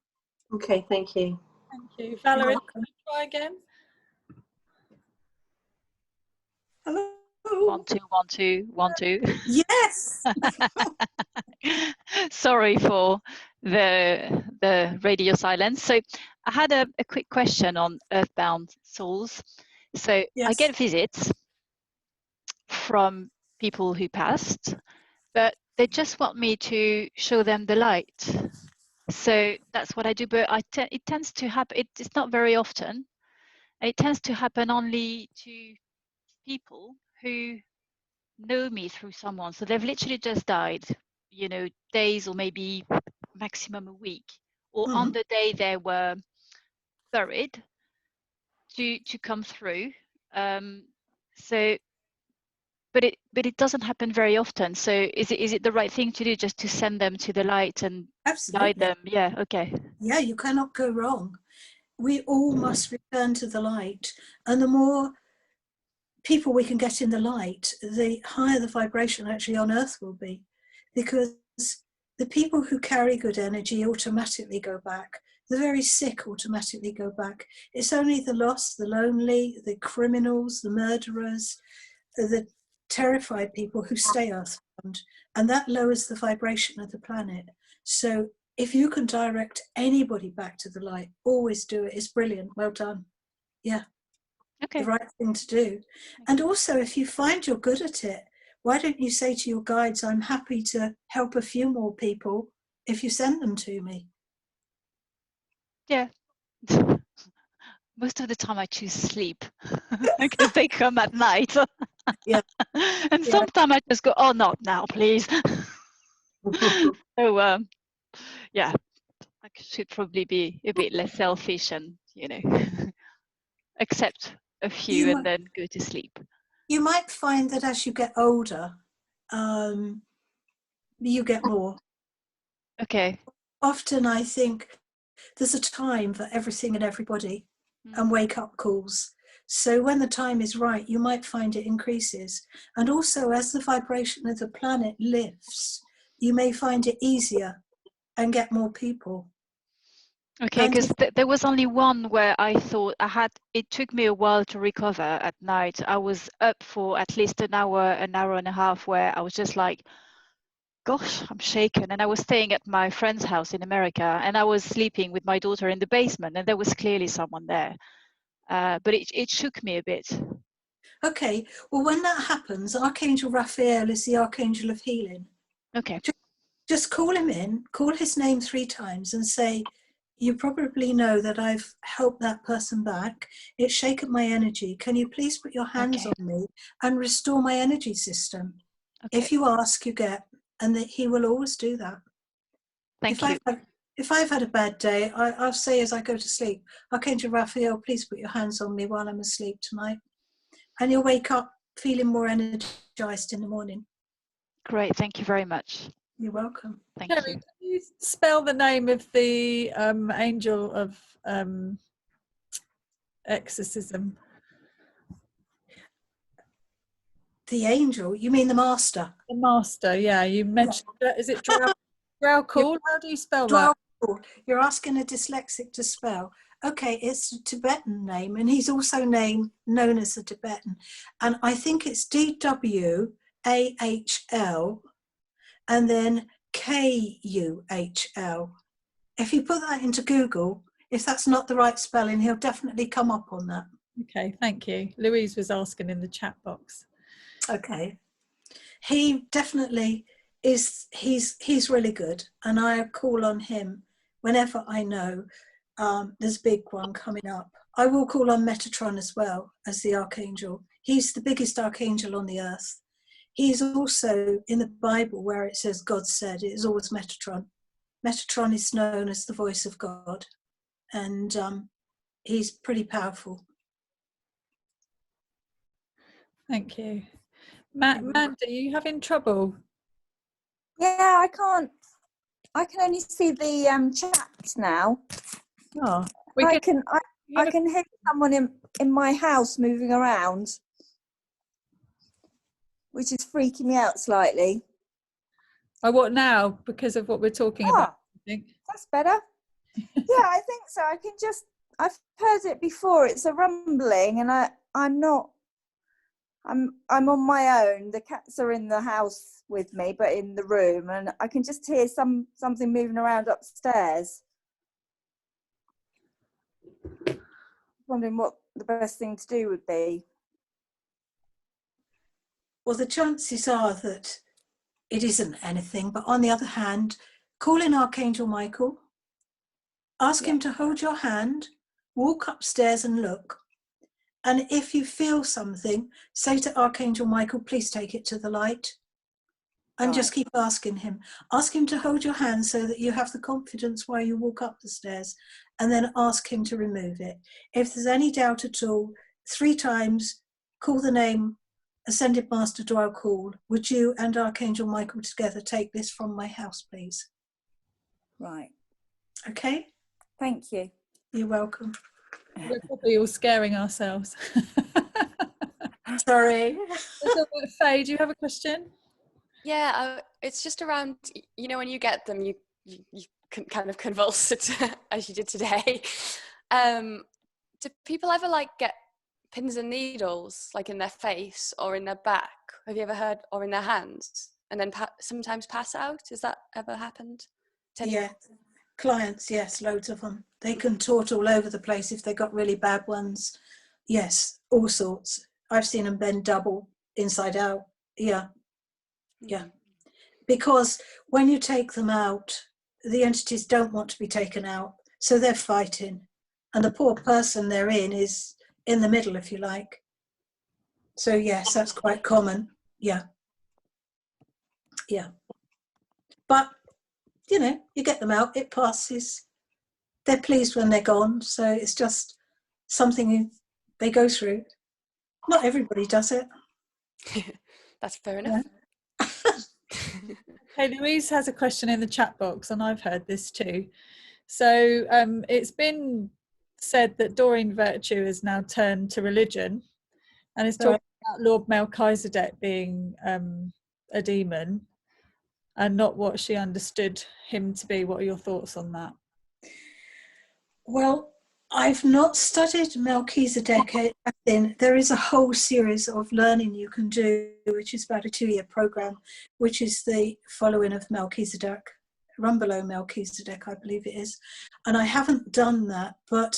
Okay, thank you. Thank you. Valerie, can you try again? Hello? 1 2 1 2 1 2. Yes. Sorry for the radio silence. So I had a quick question on Earthbound Souls. So yes. I get visits from people who passed, but they just want me to show them the light. So that's what I do, but it tends to happen, it's not very often. It tends to happen only to people who know me through someone. So they've literally just died, you know, days or maybe maximum a week, or on the day they were buried, to come through. So but it doesn't happen very often. So is it the right thing to do, just to send them to the light and guide them? Yeah, okay. Yeah, you cannot go wrong. We all must return to the light, and the more people we can get in the light, the higher the vibration actually on earth will be, because the people who carry good energy automatically go back. The very sick automatically go back. It's only the lost, the lonely, the criminals, the murderers, the terrified people who stay earthbound, and that lowers the vibration of the planet. So if you can direct anybody back to the light, always do it. It's brilliant. Well done. Yeah. Okay. The right thing to do. And also, if you find you're good at it, why don't you say to your guides, I'm happy to help a few more people if you send them to me? Yeah. Most of the time I choose sleep because they come at night. Yeah. And sometimes I just go, oh, not now, please. So yeah, I should probably be a bit less selfish and, you know, accept a few and then go to sleep. You might find that as you get older, you get more. Okay. Often I think there's a time for everything and everybody, and wake-up calls. So when the time is right, you might find it increases. And also, as the vibration of the planet lifts, you may find it easier and get more people. Okay, because there was only one where I thought it took me a while to recover at night. I was up for at least an hour and a half, where I was just like, gosh, I'm shaken. And I was staying at my friend's house in America, and I was sleeping with my daughter in the basement, and there was clearly someone there. But it shook me a bit. Okay, well, when that happens, Archangel Raphael is the Archangel of Healing. Okay. Just call him in, call his name 3 times and say, you probably know that I've helped that person back. It's shaken my energy. Can you please put your hands on me and restore my energy system? Okay. If you ask, you get, and that he will always do that. Thank you. If I've had a bad day, I'll say as I go to sleep, Archangel Raphael, please put your hands on me while I'm asleep tonight. And you'll wake up feeling more energized in the morning. Great, thank you very much. You're welcome. Thank Terry, you. can you spell the name of the angel of exorcism? The angel? You mean the master? The master, yeah. You mentioned, is it Draucool? How do you spell that? You're asking a dyslexic to spell. Okay, it's a Tibetan name, and he's also known as a Tibetan. And I think it's DWAHL and then KUHL. If you put that into Google, if that's not the right spelling, he'll definitely come up on that. Okay, thank you. Louise was asking in the chat box. Okay. He definitely is, he's really good, and I call on him whenever I know there's a big one coming up. I will call on Metatron as well as the Archangel. He's the biggest Archangel on the earth. He's also in the Bible where it says God said, it is always Metatron. Metatron is known as the voice of God, and he's pretty powerful. Thank you. Manda, are you having trouble? Yeah, I can only see the chat now. Oh, I can hear someone in my house moving around, which is freaking me out slightly. Oh, what now? Because of what we're talking about, I think. That's better. Yeah, I think so. I've heard it before. It's a rumbling, and I'm on my own. The cats are in the house with me, but in the room, and I can just hear something moving around upstairs. Wondering what the best thing to do would be. Well, the chances are that it isn't anything, but on the other hand, call in Archangel Michael Ask him to hold your hand, walk upstairs and look. And if you feel something, say to Archangel Michael, please take it to the light. And just keep asking him. Ask him to hold your hand so that you have the confidence while you walk up the stairs, and then ask him to remove it. If there's any doubt at all, 3 times, call the name, Ascended Master Dwell Call. Would you and Archangel Michael together take this from my house, please? Right. Okay? Thank you. You're welcome. We're probably all scaring ourselves. Sorry. Faye, do you have a question? Yeah, it's just around, you know, when you get them, you can kind of convulse it as you did today. Do people ever like get pins and needles like in their face or in their back? Have you ever heard, or in their hands, and then sometimes pass out? Has that ever happened? Yeah, clients, yes, loads of them. They contort all over the place if they got really bad ones. Yes, all sorts. I've seen them bend double inside out. Yeah. Yeah, because when you take them out, the entities don't want to be taken out, so they're fighting, and the poor person they're in is in the middle, if you like. So yes, that's quite common. Yeah, yeah. But you know, you get them out, it passes. They're pleased when they're gone, so it's just something they go through. Not everybody does it. That's fair enough. Yeah. Hey, Louise has a question in the chat box, and I've heard this too. So it's been said that Doreen Virtue has now turned to religion and is talking about Lord Melchizedek being a demon and not what she understood him to be. What are your thoughts on that? Well, I've not studied Melchizedek. There is a whole series of learning you can do, which is about a 2-year program, which is the following of Melchizedek, Run Below Melchizedek, I believe it is. And I haven't done that, but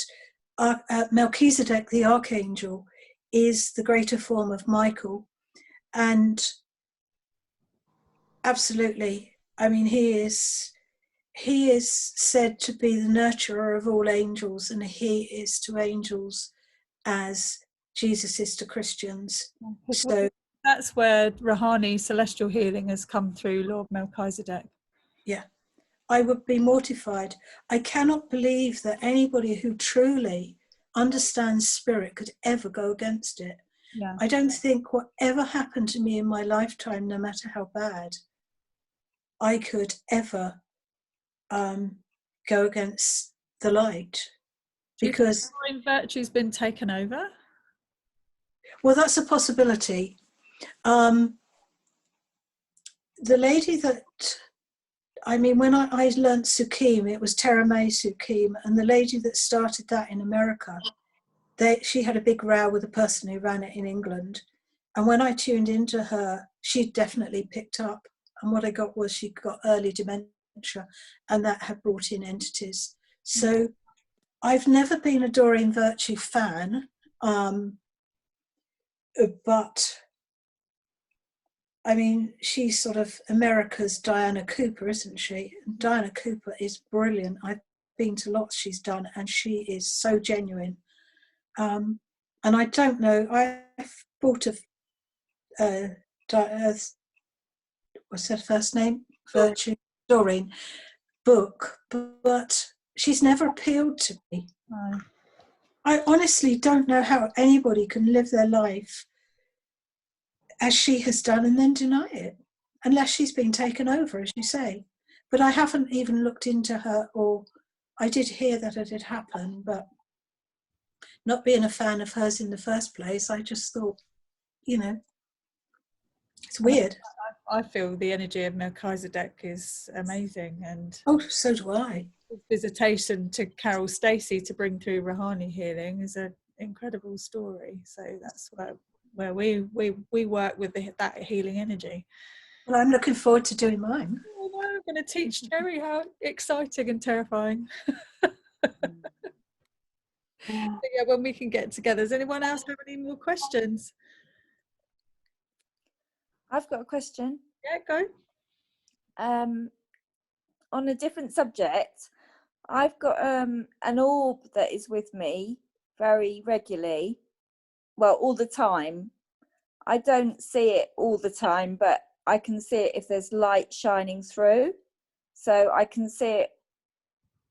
Melchizedek the Archangel is the greater form of Michael. And absolutely, I mean, he is said to be the nurturer of all angels, and he is to angels as Jesus is to Christians. So that's where Rahani celestial healing has come through Lord Melchizedek. Yeah, I would be mortified. I cannot believe that anybody who truly understands spirit could ever go against it. Yeah. I don't think whatever happened to me in my lifetime, no matter how bad, I could ever go against the light. Because virtue's been taken over. Well, that's a possibility. The lady that, I mean, when I learnt Sukim, it was Terra May Sukim, and the lady that started that in America, she had a big row with the person who ran it in England. And when I tuned into her, she definitely picked up. And what I got was she got early dementia, and that had brought in entities. So I've never been a Doreen Virtue fan, but I mean, she's sort of America's Diana Cooper, isn't she? And Diana Cooper is brilliant. I've been to lots she's done, and she is so genuine. And I don't know, I've bought what's her first name? Virtue, Doreen book, but she's never appealed to me. No. I honestly don't know how anybody can live their life as she has done and then deny it, unless she's been taken over, as you say. But I haven't even looked into her, or I did hear that it had happened, but not being a fan of hers in the first place, I just thought, you know, it's weird. I feel the energy of Melchizedek is amazing, and oh, so do I. Visitation to Carol Stacey to bring through Rahani healing is an incredible story. So that's where we work with that healing energy. Well, I'm looking forward to doing mine. Oh, no, I'm going to teach Jerry how exciting and terrifying. Yeah, when we can get together. Does anyone else have any more questions? I've got a question. Yeah, go. On a different subject, I've got an orb that is with me very regularly, well, all the time. I don't see it all the time, but I can see it if there's light shining through. So I can see it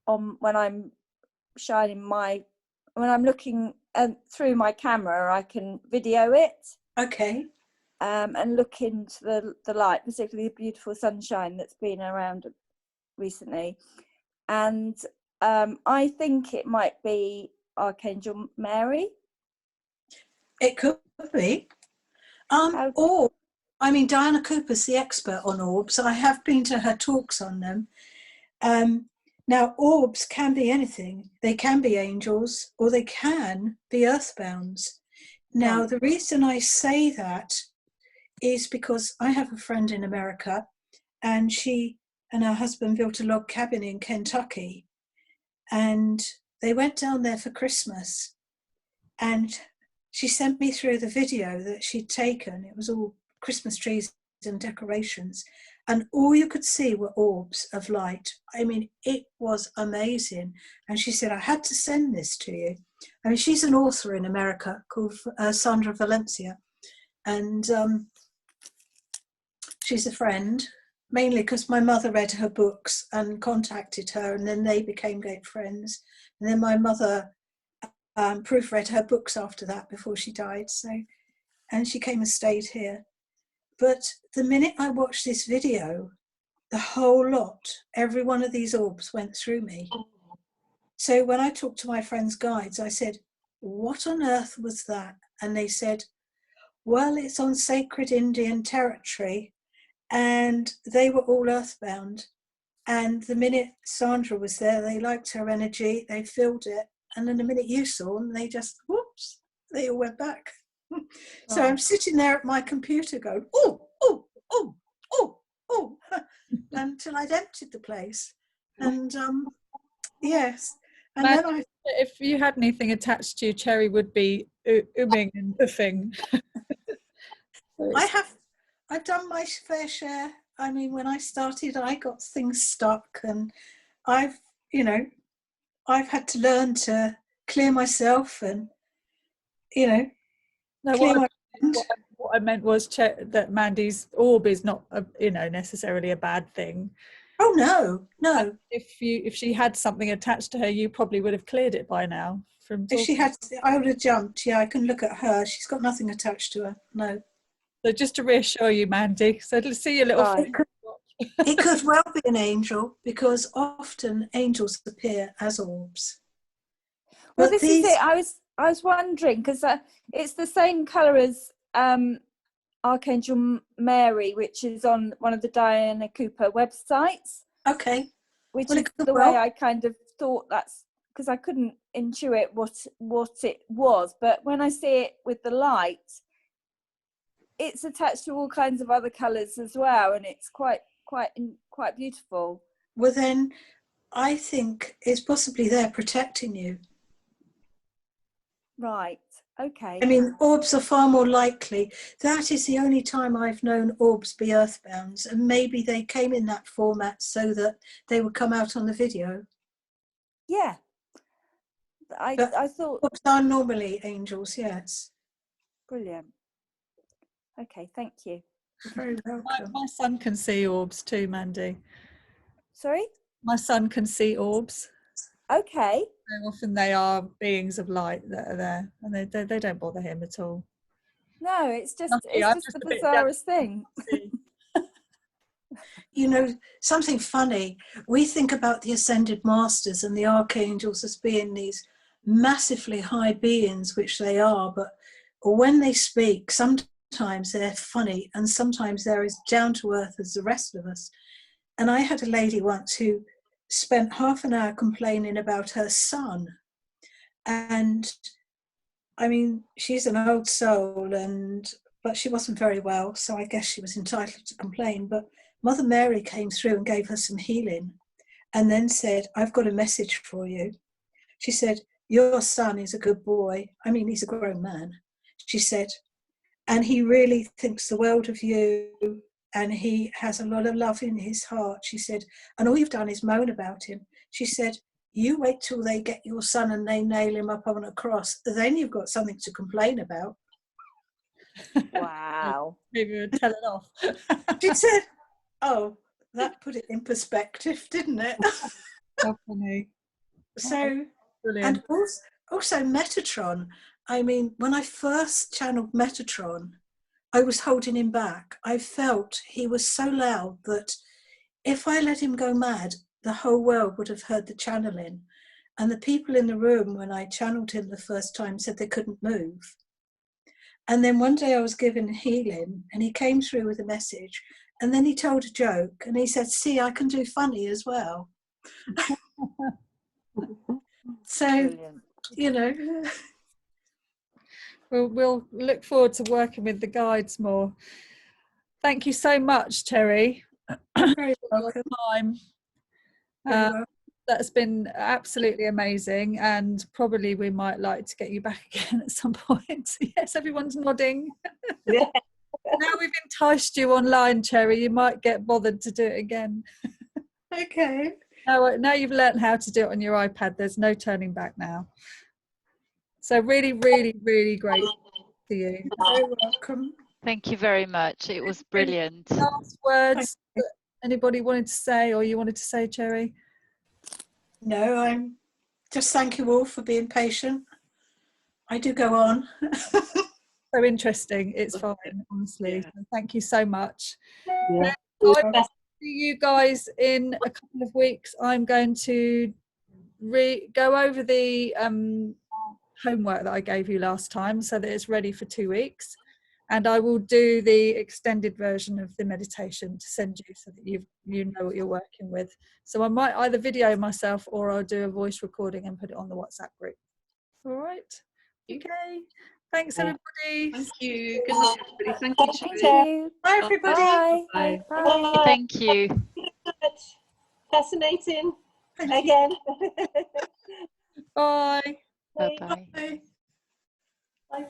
on when I'm looking through my camera, I can video it. Okay. And look into the light, particularly the beautiful sunshine that's been around recently. And I think it might be Archangel Mary. It could be. Or, I mean, Diana Cooper's the expert on orbs. I have been to her talks on them. Now, orbs can be anything. They can be angels, or they can be earthbounds. Now, the reason I say that is because I have a friend in America, and she and her husband built a log cabin in Kentucky, and they went down there for Christmas, and she sent me through the video that she'd taken. It was all Christmas trees and decorations, and all you could see were orbs of light. I mean, it was amazing. And she said, I had to send this to you. I mean, she's an author in America called Sandra Valencia, and she's a friend, mainly because my mother read her books and contacted her, and then they became great friends. And then my mother proofread her books after that before she died. So, and she came and stayed here. But the minute I watched this video, the whole lot, every one of these orbs went through me. So when I talked to my friend's guides, I said, what on earth was that? And they said, well, it's on sacred Indian territory, and they were all earthbound. And the minute Sandra was there, they liked her energy, they filled it. And then the minute you saw them, they just, whoops, they all went back. So I'm sitting there at my computer going, oh, oh, oh, oh, oh, until I'd emptied the place. And yes. And Man, then if you had anything attached to you, Cherry would be umming and uffing. I've done my fair share. I mean, when I started, I got things stuck, and I've had to learn to clear myself and, clear my mind. What I meant was that Mandy's orb is not, necessarily a bad thing. Oh no. If she had something attached to her, you probably would have cleared it by now. If she had, I would have jumped. Yeah, I can look at her. She's got nothing attached to her. No. So just to reassure you, Mandy. So let's see your little. Right. It could well be an angel, because often angels appear as orbs. Well, this is it. I was wondering, because it's the same colour as Archangel Mary, which is on one of the Diana Cooper websites. Okay. Which is the way I kind of thought, that's because I couldn't intuit what it was. But when I see it with the light, it's attached to all kinds of other colours as well, and it's quite beautiful. Well, then I think it's possibly there protecting you. Right. Okay. I mean, orbs are far more likely. That is the only time I've known orbs be earthbounds, and maybe they came in that format so that they would come out on the video. Yeah. I thought orbs are normally angels. Yes. Brilliant. Okay, thank you. You're very welcome. My son can see orbs too, Mandy. Sorry? My son can see orbs. Okay. And often they are beings of light that are there, and they don't bother him at all. No, it's just the bizarrest thing. Something funny. We think about the ascended masters and the archangels as being these massively high beings, which they are, but when they speak, sometimes they're funny and sometimes they're as down to earth as the rest of us. And I had a lady once who spent half an hour complaining about her son. And I mean, she's an old soul, but she wasn't very well, so I guess she was entitled to complain. But Mother Mary came through and gave her some healing, and then said, I've got a message for you. She said, your son is a good boy. I mean, he's a grown man. She said, and he really thinks the world of you, and he has a lot of love in his heart. She said, and all you've done is moan about him. She said, you wait till they get your son and they nail him up on a cross, then you've got something to complain about. Wow. Maybe we'll tell it off. She said, oh, that put it in perspective, didn't it? How funny. So, Brilliant. and also Metatron. I mean, when I first channeled Metatron, I was holding him back. I felt he was so loud that if I let him go mad, the whole world would have heard the channeling. And the people in the room, when I channeled him the first time, said they couldn't move. And then one day I was given healing and he came through with a message, and then he told a joke and he said, see, I can do funny as well. So, Brilliant. you know. We'll look forward to working with the guides more. Thank you so much, Terry. You're very welcome. For your time. Very welcome. That's been absolutely amazing, and probably we might like to get you back again at some point. Yes, everyone's nodding. Yeah. Now we've enticed you online, Cherry, you might get bothered to do it again. Okay. Now you've learnt how to do it on your iPad. There's no turning back now. So really, really, really great to see you. You're very welcome. Thank you very much. It was brilliant. Last words that anybody wanted to say, or you wanted to say, Cherry? No, I'm just thank you all for being patient. I do go on. So interesting. It's fine, honestly. Yeah. So thank you so much. Yeah. I will see you guys in a couple of weeks. I'm going to go over the homework that I gave you last time so that it's ready for 2 weeks. And I will do the extended version of the meditation to send you so that you know what you're working with. So I might either video myself or I'll do a voice recording and put it on the WhatsApp group. All right. Okay. Thanks, everybody. Thank you. Good night, everybody. Thank you, Thank Cherry. you. Bye, everybody. Bye. Bye. Bye. Thank you. Fascinating. Thank you. Again. Bye. Bye-bye. Bye.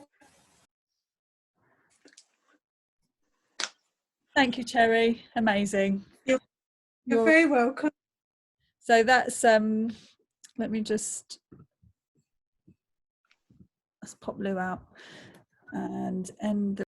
Thank you, Cherry. Amazing. You're very welcome. So that's let me just, let's pop Lou out and end the